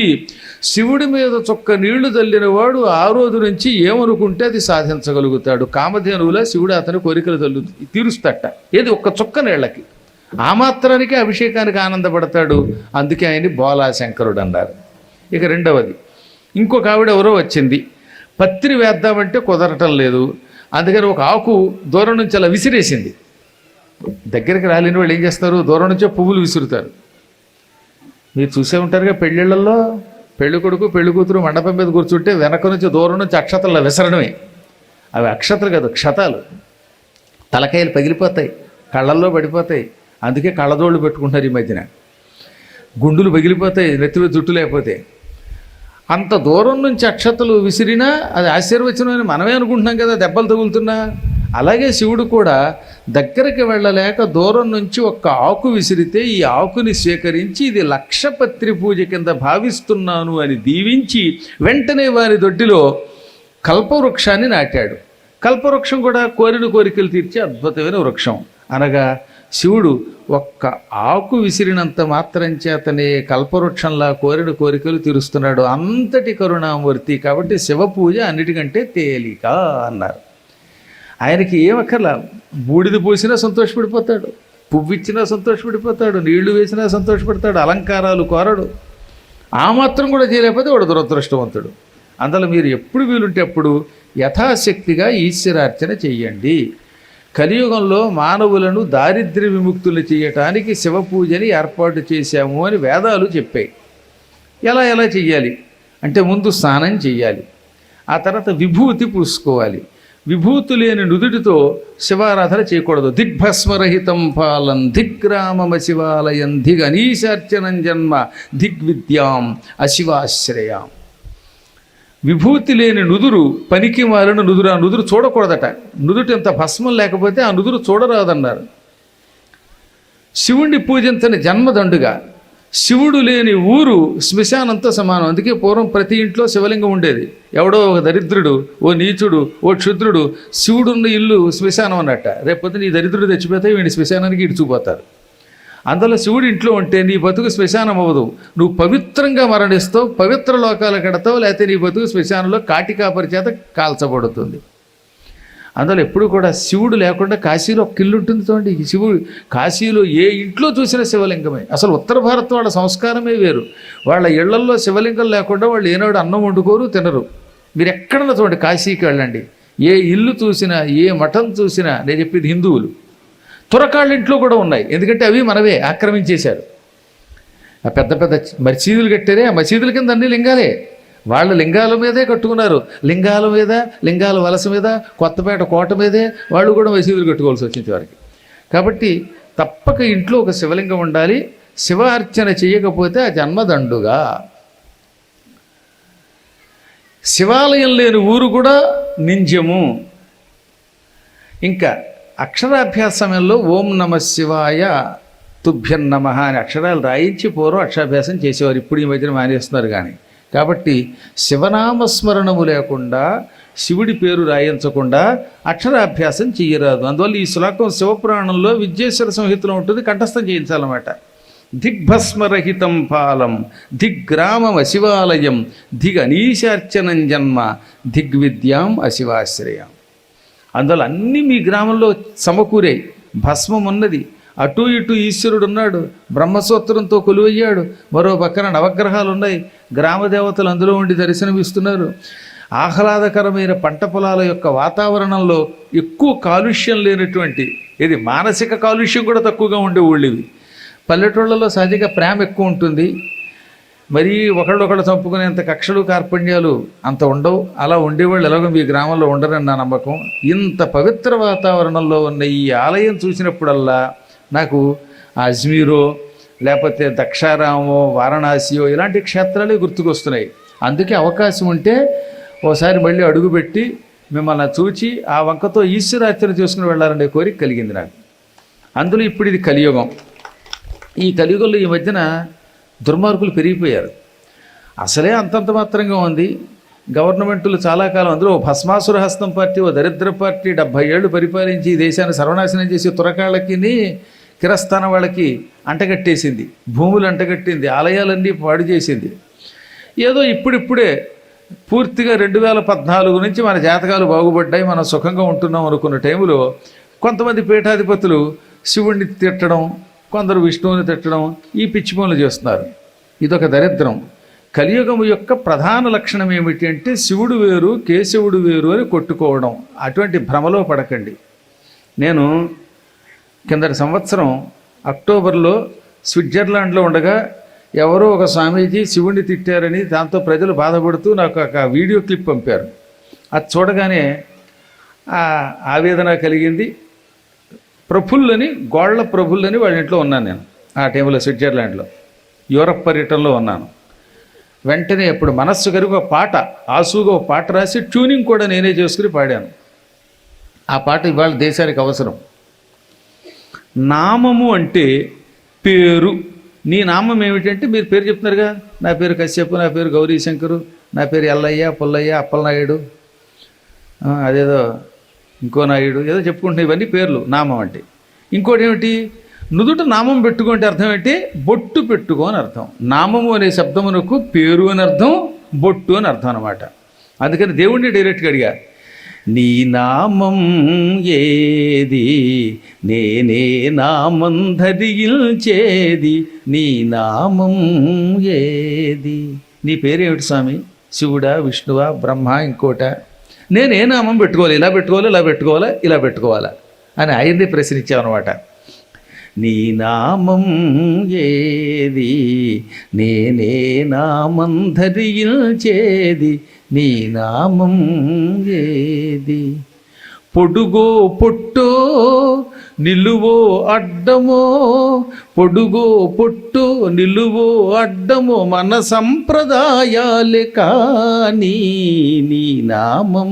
A: శివుడి మీద చొక్క నీళ్లు చల్లిన వాడు ఆ రోజు నుంచి ఏమనుకుంటే అది సాధించగలుగుతాడు. కామధేనువులా శివుడు అతని కోరికలు తీరుస్తట, ఏది ఒక్క చుక్క నీళ్ళకి. ఆ మాత్రానికి అభిషేకానికి ఆనందపడతాడు. అందుకే ఆయన్ని బోలాశంకరుడు అన్నారు. ఇక రెండవది, ఇంకొక ఆవిడ ఎవరో వచ్చింది, పత్రి వేద్దామంటే కుదరటం లేదు. అందుకని ఒక ఆకు దూరం నుంచి అలా విసిరేసింది. దగ్గరికి రాలేని వాళ్ళు ఏం చేస్తారు, దూరం నుంచే పువ్వులు విసురుతారు. మీరు చూసే ఉంటారుగా పెళ్ళిళ్ళల్లో పెళ్లి కొడుకు పెళ్లి కూతురు మండపం మీద కూర్చుంటే వెనక నుంచి దూరం నుంచి అక్షతలు విసరడమే. అవి అక్షతలు కాదు, క్షతాలు. తలకాయలు పగిలిపోతాయి, కళ్ళల్లో పడిపోతాయి. అందుకే కళ్ళజోళ్ళు పెట్టుకుంటారు ఈ మధ్యన. గుండులు పగిలిపోతాయి నెత్తిలో జుట్టు లేకపోతే. అంత దూరం నుంచి అక్షతలు విసిరినా అది ఆశీర్వచనం అని మనమే అనుకుంటున్నాం కదా, దెబ్బలు తగులుతున్నా. అలాగే శివుడు కూడా దగ్గరికి వెళ్ళలేక దూరం నుంచి ఒక్క ఆకు విసిరితే ఈ ఆకుని స్వీకరించి ఇది లక్షపత్రి పూజ కింద భావిస్తున్నాను అని దీవించి వెంటనే వారి దొడ్డిలో కల్పవృక్షాన్ని నాటాడు. కల్పవృక్షం కూడా కోరిన కోరికలు తీర్చే అద్భుతమైన వృక్షం. అనగా శివుడు ఒక్క ఆకు విసిరినంత మాత్రం చేతనే కల్పవృక్షంలా కోరిన కోరికలు తీరుస్తున్నాడు. అంతటి కరుణామూర్తి. కాబట్టి శివ పూజ అన్నిటికంటే తేలిక అన్నారు. ఆయనకి ఏమక్కర్లా, బూడిద పోసినా సంతోషపడిపోతాడు, పువ్వు ఇచ్చినా సంతోషపడిపోతాడు, నీళ్లు వేసినా సంతోషపడతాడు, అలంకారాలు కోరడు. ఆ మాత్రం కూడా చేయలేకపోతే వాడు దురదృష్టవంతుడు. అందులో మీరు ఎప్పుడు వీలుంటే అప్పుడు యథాశక్తిగా ఈశ్వరార్చన చెయ్యండి. కలియుగంలో మానవులను దారిద్ర్య విముక్తులు చేయటానికి శివ పూజని ఏర్పాటు చేశాము అని వేదాలు చెప్పాయి. ఎలా చెయ్యాలి అంటే, ముందు స్నానం చెయ్యాలి, ఆ తర్వాత విభూతి పూసుకోవాలి. విభూతి లేని నుదుటితో శివారాధన చేయకూడదు. దిగ్భస్మరహితం పాలం దిగ్రామమ శివాలయం దిగనీశార్చనం జన్మ దిగ్విద్యాం అశివాశ్రయాం. విభూతి లేని నుదురు పనికి మాలిన నుదురు. ఆ నుదురు చూడకూడదట. నుదుటి ఎంత భస్మం లేకపోతే ఆ నుదురు చూడరాదన్నారు. శివుణ్ణి పూజించని జన్మదండుగా. శివుడు లేని ఊరు శ్మశానంతో సమానం. అందుకే పూర్వం ప్రతి ఇంట్లో శివలింగం ఉండేది. ఎవడో ఒక దరిద్రుడు, ఓ నీచుడు, ఓ క్షుద్రుడు శివుడున్న ఇల్లు శ్మశానం అన్నట్ట. రేపొద్దు నీ దరిద్రుడు తెచ్చిపోతే వీడిని శ్మశానానికి ఇడ్చుకుపోతారు. అందులో శివుడు ఇంట్లో ఉంటే నీ బతుకు శ్మశానం అవ్వదు. నువ్వు పవిత్రంగా మరణిస్తావు, పవిత్ర లోకాలు కడతావు, లేకపోతే నీ బతుకు శ్మశానంలో కాటికాపరి చేత కాల్చబడుతుంది. అందులో ఎప్పుడు కూడా శివుడు లేకుండా కాశీలో ఒక ఇల్లు ఉంటుంది చూడండి. శివుడు కాశీలో ఏ ఇంట్లో చూసినా శివలింగమే. అసలు ఉత్తర భారత్ వాళ్ళ సంస్కారమే వేరు. వాళ్ళ ఇళ్లల్లో శివలింగం లేకుండా వాళ్ళు ఏనాడు అన్నం వండుకోరు, తినరు. మీరు ఎక్కడన్నా చూడండి, కాశీకి వెళ్ళండి, ఏ ఇల్లు చూసినా ఏ మఠం చూసినా, నేను చెప్పేది హిందువులు, తురకాళ్ళ ఇంట్లో కూడా ఉన్నాయి. ఎందుకంటే అవి మనవే ఆక్రమించేశారు. ఆ పెద్ద పెద్ద మసీదులు కట్టారే, ఆ మసీదుల కింద అన్ని లింగాలే. వాళ్ళు లింగాల మీదే కట్టుకున్నారు. లింగాల మీద, లింగాల వలస మీద, కొత్తపేట కోట మీదే వాళ్ళు కూడా మసీదులు కట్టుకోవాల్సి వచ్చింది వారికి. కాబట్టి తప్పక ఇంట్లో ఒక శివలింగం ఉండాలి. శివ అర్చన చేయకపోతే ఆ జన్మదండుగా. శివాలయం లేని ఊరు కూడా నింజము. ఇంకా అక్షరాభ్యాస సమయంలో ఓం నమ శివాయ తుభ్యం నమః అని అక్షరాలు రాయించి పూర్వం అక్షరాభ్యాసం చేసేవారు. ఇప్పుడు ఈ మధ్యన మానేస్తున్నారు. కానీ కాబట్టి శివనామస్మరణము లేకుండా, శివుడి పేరు రాయించకుండా అక్షరాభ్యాసం చెయ్యరాదు. అందువల్ల ఈ శ్లోకం శివపురాణంలో విద్యేశ్వర సంహితలో ఉంటుంది, కంఠస్థం చేయించాలన్నమాట. దిగ్భస్మరహితం పాలం దిగ్గ్రామం అశివాలయం దిగనీశార్చనం జన్మ దిగ్విద్యాం అశివాశ్రయం. అందువల్ల అన్నీ మీ గ్రామంలో సమకూరే. భస్మం ఉన్నది, అటు ఇటు ఈశ్వరుడు ఉన్నాడు, బ్రహ్మసూత్రంతో కొలువయ్యాడు, మరో పక్కన నవగ్రహాలు ఉన్నాయి, గ్రామదేవతలు అందులో ఉండి దర్శనమిస్తున్నారు. ఆహ్లాదకరమైన పంట పొలాల యొక్క వాతావరణంలో ఎక్కువ కాలుష్యం లేనటువంటి, ఇది మానసిక కాలుష్యం కూడా తక్కువగా ఉండే ఊళ్ళు ఇవి. పల్లెటూళ్ళలో సహజంగా ప్రేమ ఎక్కువ ఉంటుంది. మరీ ఒకళ్ళొకళ్ళు చంపుకునేంత కక్షలు కార్పణ్యాలు అంత ఉండవు. అలా ఉండేవాళ్ళు ఎలాగో మీ గ్రామంలో ఉండరని నా నమ్మకం. ఇంత పవిత్ర వాతావరణంలో ఉన్న ఈ ఆలయం చూసినప్పుడల్లా నాకు అజ్మీరో, లేకపోతే దక్షారామో, వారణాసియో ఇలాంటి క్షేత్రాలే గుర్తుకొస్తున్నాయి. అందుకే అవకాశం ఉంటే ఓసారి మళ్ళీ అడుగుపెట్టి మిమ్మల్ని చూచి ఆ వంకతో ఈశ్వరార్చన చేసుకుని వెళ్ళాలనే కోరిక కలిగింది నాకు. అందులో ఇప్పుడు ఇది కలియుగం. ఈ కలియుగంలో ఈ మధ్యన దుర్మార్గులు పెరిగిపోయారు. అసలే అంతంత మాత్రంగా ఉంది. గవర్నమెంట్లు చాలా కాలం, అందులో భస్మాసుర హస్తం పార్టీ, ఓ దరిద్ర పార్టీ 70 ఏళ్ళు పరిపాలించి ఈ దేశాన్ని సర్వనాశనం చేసి తురకాళ్ళకి, కిరస్థాన వాళ్ళకి అంటగట్టేసింది, భూములు అంటగట్టింది, ఆలయాలన్నీ పాడు చేసింది. ఏదో ఇప్పుడిప్పుడే పూర్తిగా 2014 నుంచి మన జాతకాలు బాగుపడ్డాయి, మనం సుఖంగా ఉంటున్నాం అనుకున్న టైంలో కొంతమంది పీఠాధిపతులు శివుణ్ణి తిట్టడం, కొందరు విష్ణువుని తిట్టడం, ఈ పిచ్చి పనులు చేస్తున్నారు. ఇదొక దరిద్రం. కలియుగము యొక్క ప్రధాన లక్షణం ఏమిటి అంటే శివుడు వేరు, కేశవుడు వేరు అని కొట్టుకోవడం. అటువంటి భ్రమలో పడకండి. నేను కిందటి సంవత్సరం అక్టోబర్లో స్విట్జర్లాండ్లో ఉండగా ఎవరో ఒక స్వామీజీ శివుణ్ణి తిట్టారని, దాంతో ప్రజలు బాధపడుతూ నాకు ఒక వీడియో క్లిప్ పంపారు. అది చూడగానే ఆవేదన కలిగింది. ప్రఫుల్లని, గోళ్ల ప్రఫుల్లని వాళ్ళ ఇంట్లో ఉన్నాను నేను ఆ టైంలో. స్విట్జర్లాండ్లో యూరప్ పర్యటనలో ఉన్నాను. వెంటనే ఎప్పుడు మనస్సు కరిగి ఒక పాట, ఆసుగా ఒక పాట రాసి ట్యూనింగ్ కూడా నేనే చేసుకుని పాడాను. ఆ పాట ఇవాళ దేశానికి అవసరం. నామము అంటే పేరు. నీ నామం ఏమిటంటే మీరు పేరు చెప్తున్నారుగా, నా పేరు కశ్యపు, నా పేరు గౌరీశంకరు, నా పేరు ఎల్లయ్య, పుల్లయ్య, అప్పలనాయుడు, అదేదో ఇంకో నాయుడు, ఏదో చెప్పుకుంటున్నా. ఇవన్నీ పేర్లు, నామం అంటే. ఇంకోటి ఏమిటి, నుదుట నామం పెట్టుకుంటే అర్థం ఏంటి, బొట్టు పెట్టుకో అని అర్థం. నామము అనే శబ్దమునకు పేరు అని అర్థం, బొట్టు అని అర్థం అనమాట. అందుకని దేవుణ్ణి డైరెక్ట్గా అడిగా, నీ నామం ఏది, నేనే నామం ధరించేది, నీ నామం ఏది. నీ పేరేమిటి స్వామి? శివుడా, విష్ణువా, బ్రహ్మ, ఇంకోట? నేనే నామం పెట్టుకోవాలి, ఇలా పెట్టుకోవాలి, ఇలా పెట్టుకోవాలా, ఇలా పెట్టుకోవాలా అని ఆయన్ని ప్రశ్నించామన్నమాట. నీ నామం ఏది, నేనే నామం ధరించేది, నీ నామం ఏది. పొడుగో పొట్టో నిలువో అడ్డమో, పొడుగో పొట్టో నిలువో అడ్డమో మన సంప్రదాయాలే కానీ, నీ నామం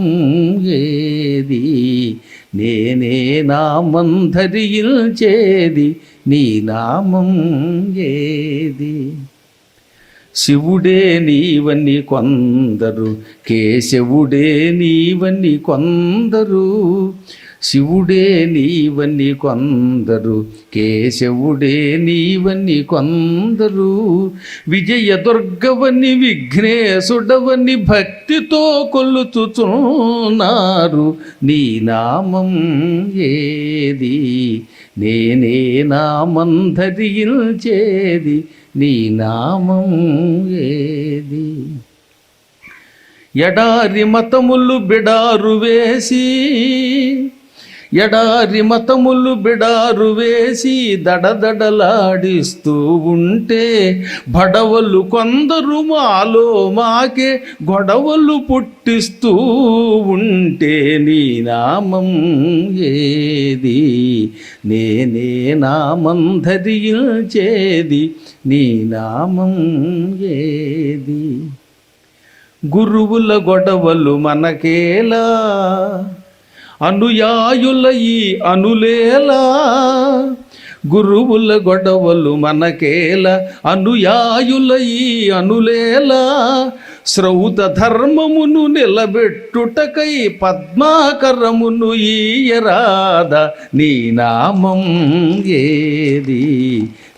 A: ఏది, నేనే నామం ధరించేది, నీ నామం ఏది. శివుడే నీవని కొందరు, కేశవుడే నీవని కొందరు, శివుడే నీవని కొందరు, కేశవుడే నీవని కొందరు, విజయదుర్గవని విఘ్నేశుడవని భక్తితో కొలుచుచున్నారు. నీ నామం ఏది, నేనే నామం ధరించేది, నీ నామం ఏది. ఎడారి మతములు బిడారు వేసి, ఎడారి మతములు బిడారు వేసి దడదడలాడిస్తూ ఉంటే, బడవలు కొందరు మాలో మాకే గొడవలు పుట్టిస్తూ ఉంటే, నీ నామం ఏది, నేనే నామం ధరించేది, నీ నామం ఏది. గురువుల గొడవలు మనకేలా, అనుయాయుల ఈ అనులేలా. గురువుల గొడవలు మనకేలా, అనుయాయుల ఈ అనులేలా. శ్రౌత ధర్మమును నిలబెట్టుటకై పద్మాకరమును ఈయరాద, నీ నామం ఏది,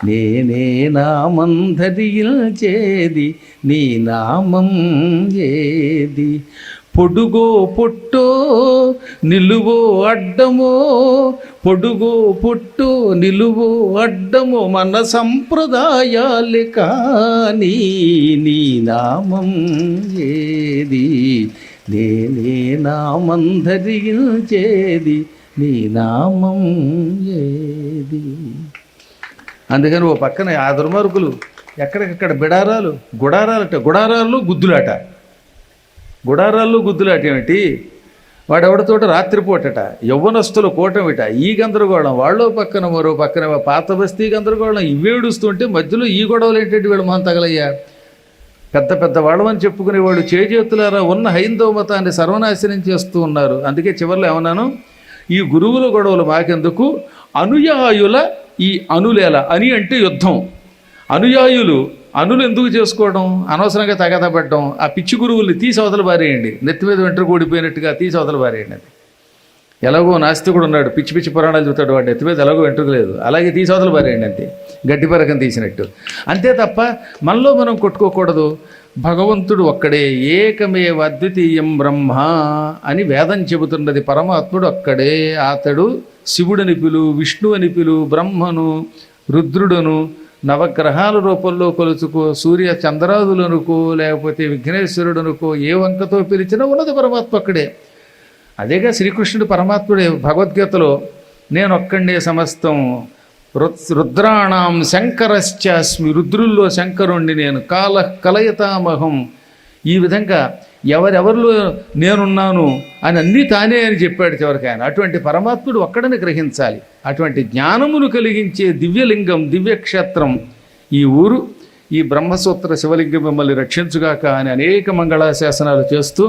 A: నేనే నామం ధరించేది, నీ నామం ఏది. పొడుగో పొట్టో నిలువో అడ్డమో, పొడుగో పొట్టో నిలువో అడ్డమో మన సంప్రదాయాలే కానీ, నీ నామం ఏది, నేనే నామం ధరించేది, నీ నామం ఏది. అందుకని ఓ పక్కన ఆ దుర్మార్గులు ఎక్కడికక్కడ బిడారాలు, గుడారాలట, గుడారాల్లో గుద్దులాట. గుడారాల్లో గుద్దులాట ఏమిటి? వాడెవడితోట రాత్రిపూటట, యవ్వనస్తుల కూటమిట, ఈ గందరగోళం, వాళ్ళో పక్కన మరో పక్కన పాత బస్తీ గందరగోళం, ఇవేడుస్తుంటే మధ్యలో ఈ గొడవలు ఏంటంటే వీళ్ళు మొహం తగలయ్యా. పెద్ద పెద్ద వాళ్ళమని చెప్పుకునేవాళ్ళు చేజేతులారా ఉన్న హైందవ మతాన్ని సర్వనాశనం చేస్తూ ఉన్నారు. అందుకే చివరిలో ఏమన్నాను, ఈ గురువుల గొడవలు మాకెందుకు, అనుయాయుల ఈ అనులేల. అని అంటే యుద్ధం. అనుయాయులు అనులు ఎందుకు చేసుకోవడం, అనవసరంగా తగదపడడం. ఆ పిచ్చి గురువుల్ని తీసి అవతల పారేయండి, నెత్తి మీద వెంట్రుక ఊడిపోయినట్టుగా తీసి అవతల పారేయండి. అది ఎలాగో నాస్తికుడు ఉన్నాడు, పిచ్చి పిచ్చి పురాణాలు చూస్తాడు, వాడు నెత్తి మీద ఎలాగో వెంట్రుక లేదు, అలాగే తీసి అవతల పారేయండి అంతే, గడ్డి పరకం తీసినట్టు అంతే. తప్ప మనలో మనం కొట్టుకోకూడదు. భగవంతుడు ఒక్కడే, ఏకమేవ అద్వితీయం బ్రహ్మ అని వేదం చెబుతున్నది. పరమాత్ముడు ఒక్కడే, అతడు శివుడని పిలు, విష్ణు అని పిలు, బ్రహ్మను, రుద్రుడును, నవగ్రహాల రూపంలో కొలుచుకో, సూర్య చంద్రాదులనుకో, లేకపోతే విఘ్నేశ్వరుడనుకో, ఏ వంకతో పిలిచినా ఉన్నది పరమాత్మ ఒక్కడే. అదేగా శ్రీకృష్ణుడు పరమాత్ముడే. భగవద్గీతలో నేను ఒక్కడే సమస్తం, రుద్రాణం శంకరశ్చాస్మి, రుద్రుల్లో శంకరుణ్ణి నేను, కాల కలయతామహం. ఈ విధంగా ఎవరెవరిలో నేనున్నాను అని అన్నీ తానే అని చెప్పాడు చివరికి ఆయన. అటువంటి పరమాత్ముడు ఒక్కడని గ్రహించాలి. అటువంటి జ్ఞానమును కలిగించే దివ్యలింగం, దివ్యక్షేత్రం ఈ ఊరు. ఈ బ్రహ్మసూత్ర శివలింగం మిమ్మల్ని రక్షించుగాక అని అనేక మంగళాశాసనాలు చేస్తూ,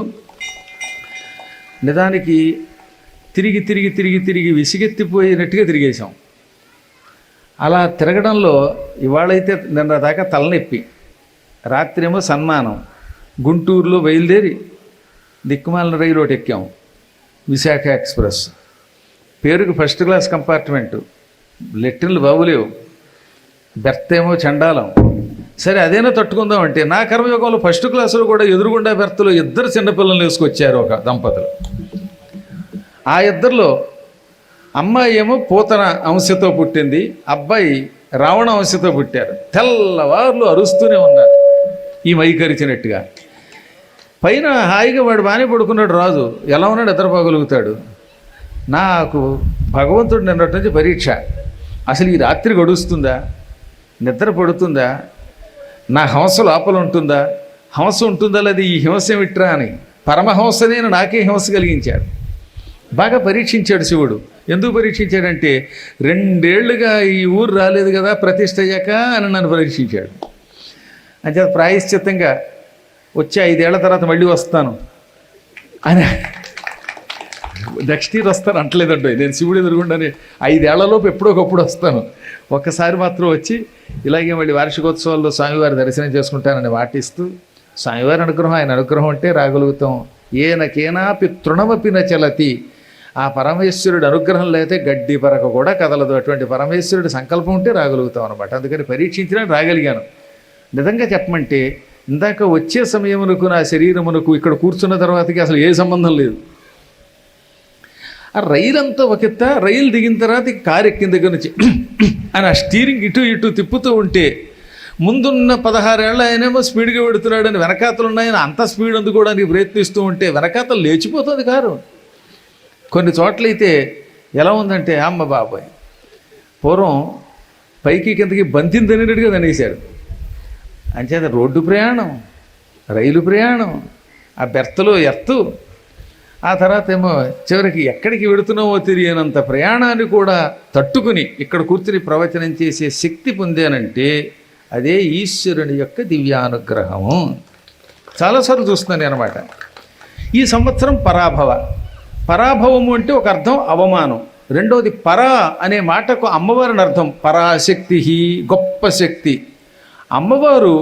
A: నిజానికి తిరిగి తిరిగి తిరిగి తిరిగి విసిగెత్తిపోయినట్టుగా తిరిగేశాం. అలా తిరగడంలో ఇవాళైతే నిన్న దాకా తలనొప్పి, రాత్రేమో సన్మానం, గుంటూరులో బయలుదేరి దిక్కుమాలిన రైలు ఒకటి ఎక్కాం, విశాఖ ఎక్స్ప్రెస్. పేరుకు ఫస్ట్ క్లాస్ కంపార్ట్మెంటు, లెట్రిన్లు బాబులేవు, బెర్త్ ఏమో చండాలం. సరే అదేనా తట్టుకుందామంటే, నా కర్మయోగంలో ఫస్ట్ క్లాసులో కూడా ఎదురుగుండా బెర్త్లో ఇద్దరు చిన్నపిల్లల్ని వేసుకొచ్చారు ఒక దంపతులు. ఆ ఇద్దరిలో అమ్మాయి ఏమో పూతన అంశతో పుట్టింది, అబ్బాయి రావణ అంశతో పుట్టారు. తెల్లవారులు అరుస్తూనే ఉన్నారు ఈ మైకరిచినట్టుగా. పైన హాయిగా వాడు బాగానే పడుకున్నాడు రాజు, ఎలా ఉన్నాడు ఎదరపోగలుగుతాడు. నాకు భగవంతుడు నిన్నటి నుంచి పరీక్ష, అసలు ఈ రాత్రి గడుస్తుందా, నిద్ర పడుతుందా, నా హంస లోపల ఉంటుందా, హంస ఉంటుందా లేదా, ఈ హింస ఏమిట్రా అని పరమహంసనేను నాకే హింస కలిగించాడు. బాగా పరీక్షించాడు శివుడు. ఎందుకు పరీక్షించాడంటే, 2 ఏళ్లుగా ఈ ఊరు రాలేదు కదా ప్రతిష్ఠ అయ్యాక అని నన్ను పరీక్షించాడు. అంటే ప్రాయశ్చిత్తంగా వచ్చి 5 ఏళ్ల తర్వాత మళ్ళీ వస్తాను అని, నెక్స్ట్ ఇయర్ వస్తాను అంటలేదండి. నేను శివుడు ఎదురుగుండానే 5 ఏళ్లలోపు ఎప్పుడోకప్పుడు వస్తాను. ఒక్కసారి మాత్రం వచ్చి ఇలాగే మళ్ళీ వార్షికోత్సవాల్లో స్వామివారి దర్శనం చేసుకుంటానని వాటిస్తూ, స్వామివారి అనుగ్రహం, ఆయన అనుగ్రహం అంటే రాగలుగుతాం. ఏనకేనాపి తృణమపి నచలతి. ఆ పరమేశ్వరుడి అనుగ్రహం లేతే గడ్డి పరక కూడా కదలదు. అటువంటి పరమేశ్వరుడి సంకల్పం ఉంటే రాగలుగుతాం అనమాట. అందుకని పరీక్షించినా రాగలిగాను. నిజంగా చెప్పమంటే ఇందాక వచ్చే సమయమునకు నా శరీరమునకు ఇక్కడ కూర్చున్న తర్వాతకి అసలు ఏ సంబంధం లేదు. ఆ రైలు అంతా ఒకెత్త, రైలు దిగిన తర్వాత కారు ఎక్కిన దగ్గర నుంచి అని ఆ స్టీరింగ్ ఇటు ఇటు తిప్పుతూ ఉంటే ముందున్న 16 ఏళ్ళ ఆయనేమో స్పీడ్గా పెడుతున్నాడని వెనకాతలు ఉన్నాయని అంత స్పీడ్ అందుకోవడానికి ప్రయత్నిస్తూ ఉంటే వెనకాతలు లేచిపోతుంది కారు. కొన్ని చోట్లయితే ఎలా ఉందంటే అమ్మ బాబాయ్, పూర్వం పైకి కిందకి బంతిని తినేటట్టుగా తినేశాడు. అంచేత రోడ్డు ప్రయాణం, రైలు ప్రయాణం, ఆ బెర్తలో ఎత్తు, ఆ తర్వాత ఏమో చివరికి ఎక్కడికి వెడుతున్నామో తెలియనంత ప్రయాణాన్ని కూడా తట్టుకుని ఇక్కడ కూర్చుని ప్రవచనం చేసే శక్తి పొందానంటే అదే ఈశ్వరుని యొక్క దివ్యానుగ్రహము. చాలాసార్లు చూస్తున్నాను అనమాట. ఈ సంవత్సరం పరాభవ. పరాభవము అంటే ఒక అర్థం అవమానం, రెండోది పరా అనే మాటకు అమ్మవారిని అర్థం పరాశక్తి, గొప్ప శక్తి. అమ్మవారు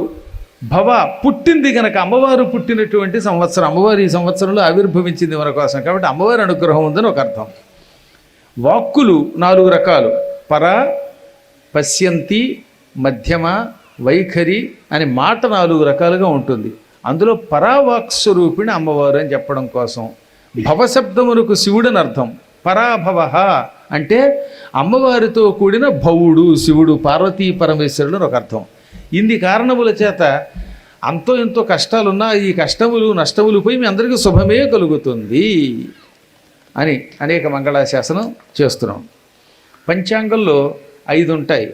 A: భవ పుట్టింది కనుక అమ్మవారు పుట్టినటువంటి సంవత్సరం, అమ్మవారు ఈ సంవత్సరంలో ఆవిర్భవించింది మన కోసం, కాబట్టి అమ్మవారి అనుగ్రహం ఉందని ఒక అర్థం. వాక్కులు 4 రకాలు, పర, పశ్యంతి, మధ్యమ, వైఖరి అని మాట 4 రకాలుగా ఉంటుంది. అందులో పరావాక్స్వరూపిణి అమ్మవారు అని చెప్పడం కోసం భవశబ్దమునకు శివుడని అర్థం. పరాభవ అంటే అమ్మవారితో కూడిన భవుడు శివుడు, పార్వతీ పరమేశ్వరుడు అని ఒక అర్థం. ఇన్ని కారణముల చేత అంతో ఎంతో కష్టాలున్నా ఈ కష్టములు నష్టములు పోయి మీ అందరికీ శుభమే కలుగుతుంది అని అనేక మంగళాశాసనం చేస్తున్నాం. పంచాంగంలో 5 ఉంటాయి: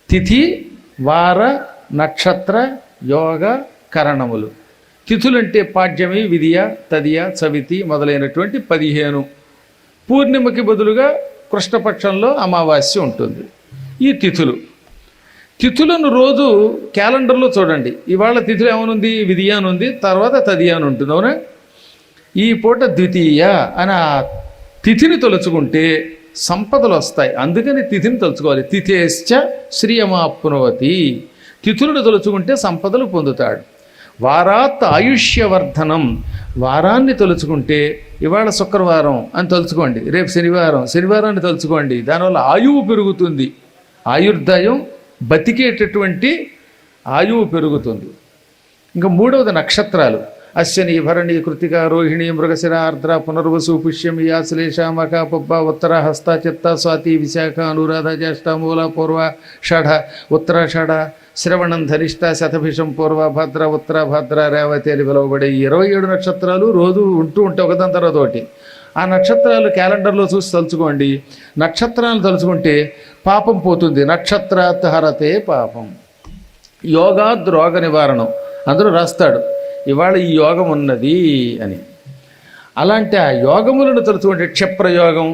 A: తిథి, వార, నక్షత్ర, యోగ, కరణములు. తిథులంటే పాడ్యమి, విధియ, తదియ, చవితి మొదలైనటువంటి 15. పూర్ణిమకి బదులుగా కృష్ణపక్షంలో అమావాస్య ఉంటుంది. ఈ తిథులను రోజు క్యాలెండర్లో చూడండి. ఇవాళ తిథులు ఏమనుంది? విధియ అని ఉంది, తర్వాత తదియ అని ఉంటుంది. అవునా? ఈ పూట ద్వితీయ అని ఆ తిథిని తలుచుకుంటే సంపదలు వస్తాయి. అందుకని తిథిని తలుచుకోవాలి. తిథేశ్చ శ్రియమాప్నోతి. తిథులను తలుచుకుంటే సంపదలు పొందుతాడు. వారాత్ ఆయుష్యవర్ధనం. వారాన్ని తలుచుకుంటే ఇవాళ శుక్రవారం అని తలుచుకోండి, రేపు శనివారాన్ని తలుచుకోండి, దానివల్ల ఆయువు పెరుగుతుంది. ఆయుర్దాయం, బతికేటటువంటి ఆయువు పెరుగుతుంది. ఇంకా 3వది నక్షత్రాలు: అశ్వని, భరణి, కృతిక, రోహిణి, మృగశిర, ఆర్ద్ర, పునర్వసు, పుష్యమి, ఆశ్లేష, మఖ, పుబ్బ, ఉత్తర, హస్త, చిత్త, స్వాతి, విశాఖ, అనురాధ, జ్యేష్ఠ, మూల, పూర్వ, షఢ, ఉత్తరాషాఢ, శ్రవణం, ధనిష్ట, శతభిషం, పూర్వ, భద్ర, ఉత్తర, భద్ర, రేవతి అని పిలువబడే 27 నక్షత్రాలు రోజు ఉంటే ఒకదాని తర్వాత ఒకటి. ఆ నక్షత్రాలు క్యాలెండర్లో చూసి తలుచుకోండి. నక్షత్రాలు తలుచుకుంటే పాపం పోతుంది. నక్షత్రాత్ హరతే పాపం. యోగాద్ రోగ నివారణం. అందరూ రాస్తాడు ఇవాళ ఈ యోగం ఉన్నది అని. అలాంటి ఆ యోగములను తలుచుకుంటే క్షిప్రయోగం,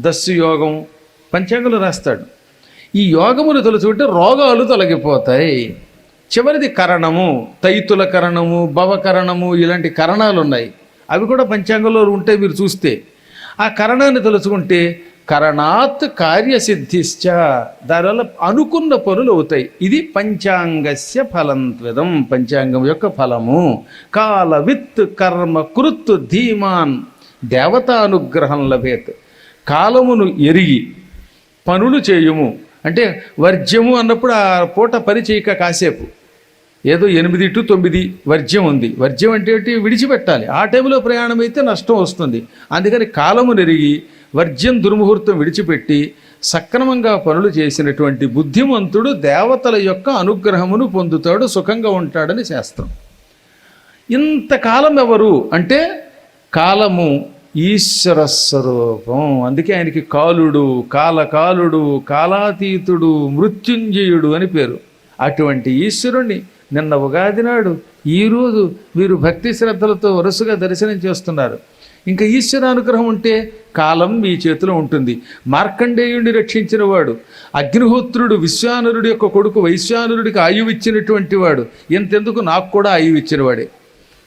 A: దస్సు యోగం పంచాంగంలో రాస్తాడు. ఈ యోగమును తలుచుకుంటే రోగాలు తొలగిపోతాయి. చివరిది కరణము, తైతుల కరణము, భవకరణము, ఇలాంటి కరణాలు ఉన్నాయి. అవి కూడా పంచాంగంలో ఉంటాయి. మీరు చూస్తే ఆ కరణాన్ని తలుచుకుంటే కరణాత్ కార్యసిద్ధిశ్చ, దానివల్ల అనుకున్న పనులు అవుతాయి. ఇది పంచాంగస్య ఫలంత్విదం, పంచాంగం యొక్క ఫలము. కాల విత్ కర్మ కృత్ ధీమాన్ దేవతానుగ్రహం లభేత్. కాలమును ఎరిగి పనులు చేయుము అంటే వర్జ్యము అన్నప్పుడు ఆ పూట పని చేయక కాసేపు ఏదో 8 to 9 వర్జ్యం ఉంది. వర్జ్యం అంటే విడిచిపెట్టాలి. ఆ టైంలో ప్రయాణం అయితే నష్టం వస్తుంది. అందుకని కాలము నెరిగి వర్జ్యం దుర్ముహూర్తం విడిచిపెట్టి సక్రమంగా పనులు చేసినటువంటి బుద్ధిమంతుడు దేవతల యొక్క అనుగ్రహమును పొందుతాడు, సుఖంగా ఉంటాడని శాస్త్రం. ఇంతకాలం ఎవరు అంటే కాలము ఈశ్వర స్వరూపం. అందుకే ఆయనకి కాలుడు, కాలకాలుడు, కాలాతీతుడు, మృత్యుంజయుడు అని పేరు. అటువంటి ఈశ్వరుణ్ణి నిన్న ఉగాది నాడు ఈరోజు మీరు భక్తి శ్రద్ధలతో వరుసగా దర్శనం చేస్తున్నారు. ఇంకా ఈశ్వర అనుగ్రహం ఉంటే కాలం మీ చేతిలో ఉంటుంది. మార్కండేయుడిని రక్షించిన వాడు, అగ్నిహోత్రుడు విశ్వానరుడి యొక్క కొడుకు వైశ్వానరుడికి ఆయువు ఇచ్చినటువంటి వాడు, ఎంతెందుకు నాకు కూడా ఆయువు ఇచ్చినవాడే.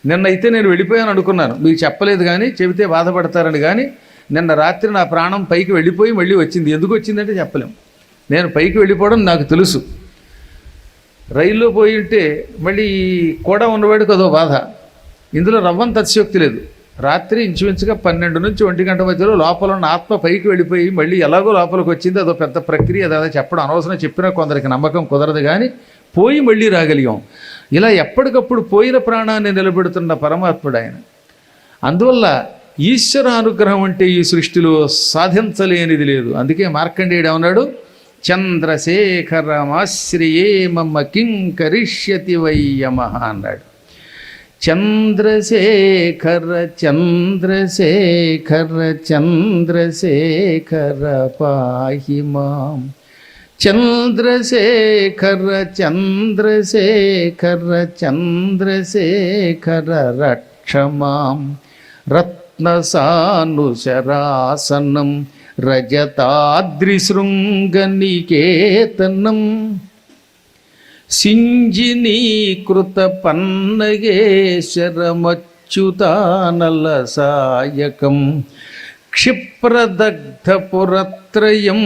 A: నిన్నైతే నేను వెళ్ళిపోయాను అనుకున్నాను, మీకు చెప్పలేదు కానీ చెబితే బాధపడతారని. కానీ నిన్న రాత్రి నా ప్రాణం పైకి వెళ్ళిపోయి మళ్ళీ వచ్చింది. ఎందుకు వచ్చిందంటే చెప్పలేం. నేను పైకి వెళ్ళిపోవడం నాకు తెలుసు. రైల్లో పోయి ఉంటే మళ్ళీ కూడా ఉన్నవాడికి అదో బాధ. ఇందులో రవ్వంత అతిశయోక్తి లేదు. రాత్రి ఇంచుమించుగా 12 నుంచి 1 గంట మధ్యలో లోపల ఉన్న ఆత్మ పైకి వెళ్ళిపోయి మళ్ళీ ఎలాగో లోపలికి వచ్చింది. అదో పెద్ద ప్రక్రియ, అదే చెప్పడం అనవసరం, చెప్పినా కొందరికి నమ్మకం కుదరదు. కానీ పోయి మళ్ళీ రాగలిగాం. ఇలా ఎప్పటికప్పుడు పోయిన ప్రాణాన్ని నిలబెడుతున్న పరమాత్ముడు ఆయన. అందువల్ల ఈశ్వర అనుగ్రహం అంటే ఈ సృష్టిలో సాధించలేనిది లేదు. అందుకే మార్కండేయుడు ఏమన్నాడు, చంద్రశేఖరమాశ్రయే మమ కిం కరిష్యతి వయ్యమః అన్నాడు. చంద్రశేఖర చంద్రశేఖర చంద్రశేఖర పాహి మాం, చంద్రశేఖర చంద్రశేఖర చంద్రశేఖర రక్ష మాం, రత్నసానుశరాసనం రజతాద్రిశృంగనికేతనం, సింజినీకృత పన్నగేశ్వరమచ్యుతానల సాయకం, క్షిప్రదగ్ధపురత్రయం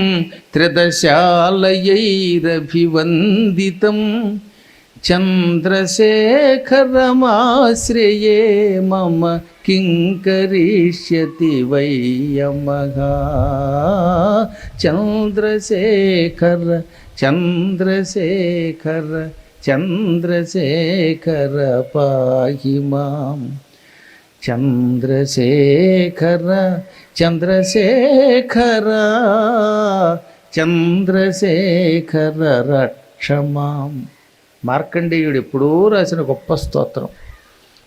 A: త్రిదశాలయైరభివందితం, చంద్రశేఖరమాశ్రయే మమ కిం కరిష్యతి వయ్యమః. చంద్రశేఖర చంద్రశేఖర చంద్రశేఖర పాహి మాం, చంద్రశేఖర చంద్రశేఖర చంద్రశేఖర రక్ష మాం. మార్కండేయుడు ఎప్పుడో రాసిన గొప్ప స్తోత్రం.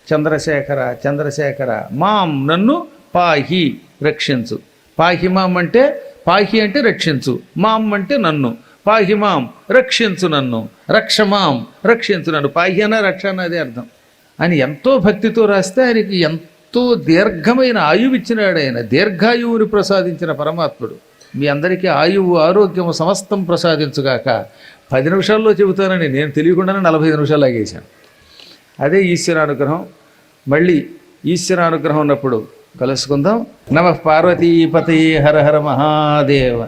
A: చంద్రశేఖర చంద్రశేఖర మాం, నన్ను పాహి రక్షించు. పాహి మాం అంటే, పాహి అంటే రక్షించు, మాం అంటే నన్ను, పాహి మాం రక్షించు నన్ను, రక్ష మాం రక్షించు నన్ను. పాహి అన్న రక్ష అన్నదే అర్థం అని ఎంతో భక్తితో రాస్తే ఆయనకి ఎంతో దీర్ఘమైన ఆయువు ఇచ్చినాడు. ఆయన దీర్ఘాయువుని ప్రసాదించిన పరమాత్ముడు. మీ అందరికీ ఆయువు ఆరోగ్యము సమస్తం ప్రసాదించుగాక. 10 నిమిషాల్లో చెబుతానని నేను తెలియకుండానే 45 నిమిషాలు ఆగేశాను. అదే ఈశ్వరానుగ్రహం. మళ్ళీ ఈశ్వరానుగ్రహం ఉన్నప్పుడు కలుసుకుందాం. నమః పార్వతీపతయే హర హర మహాదేవ.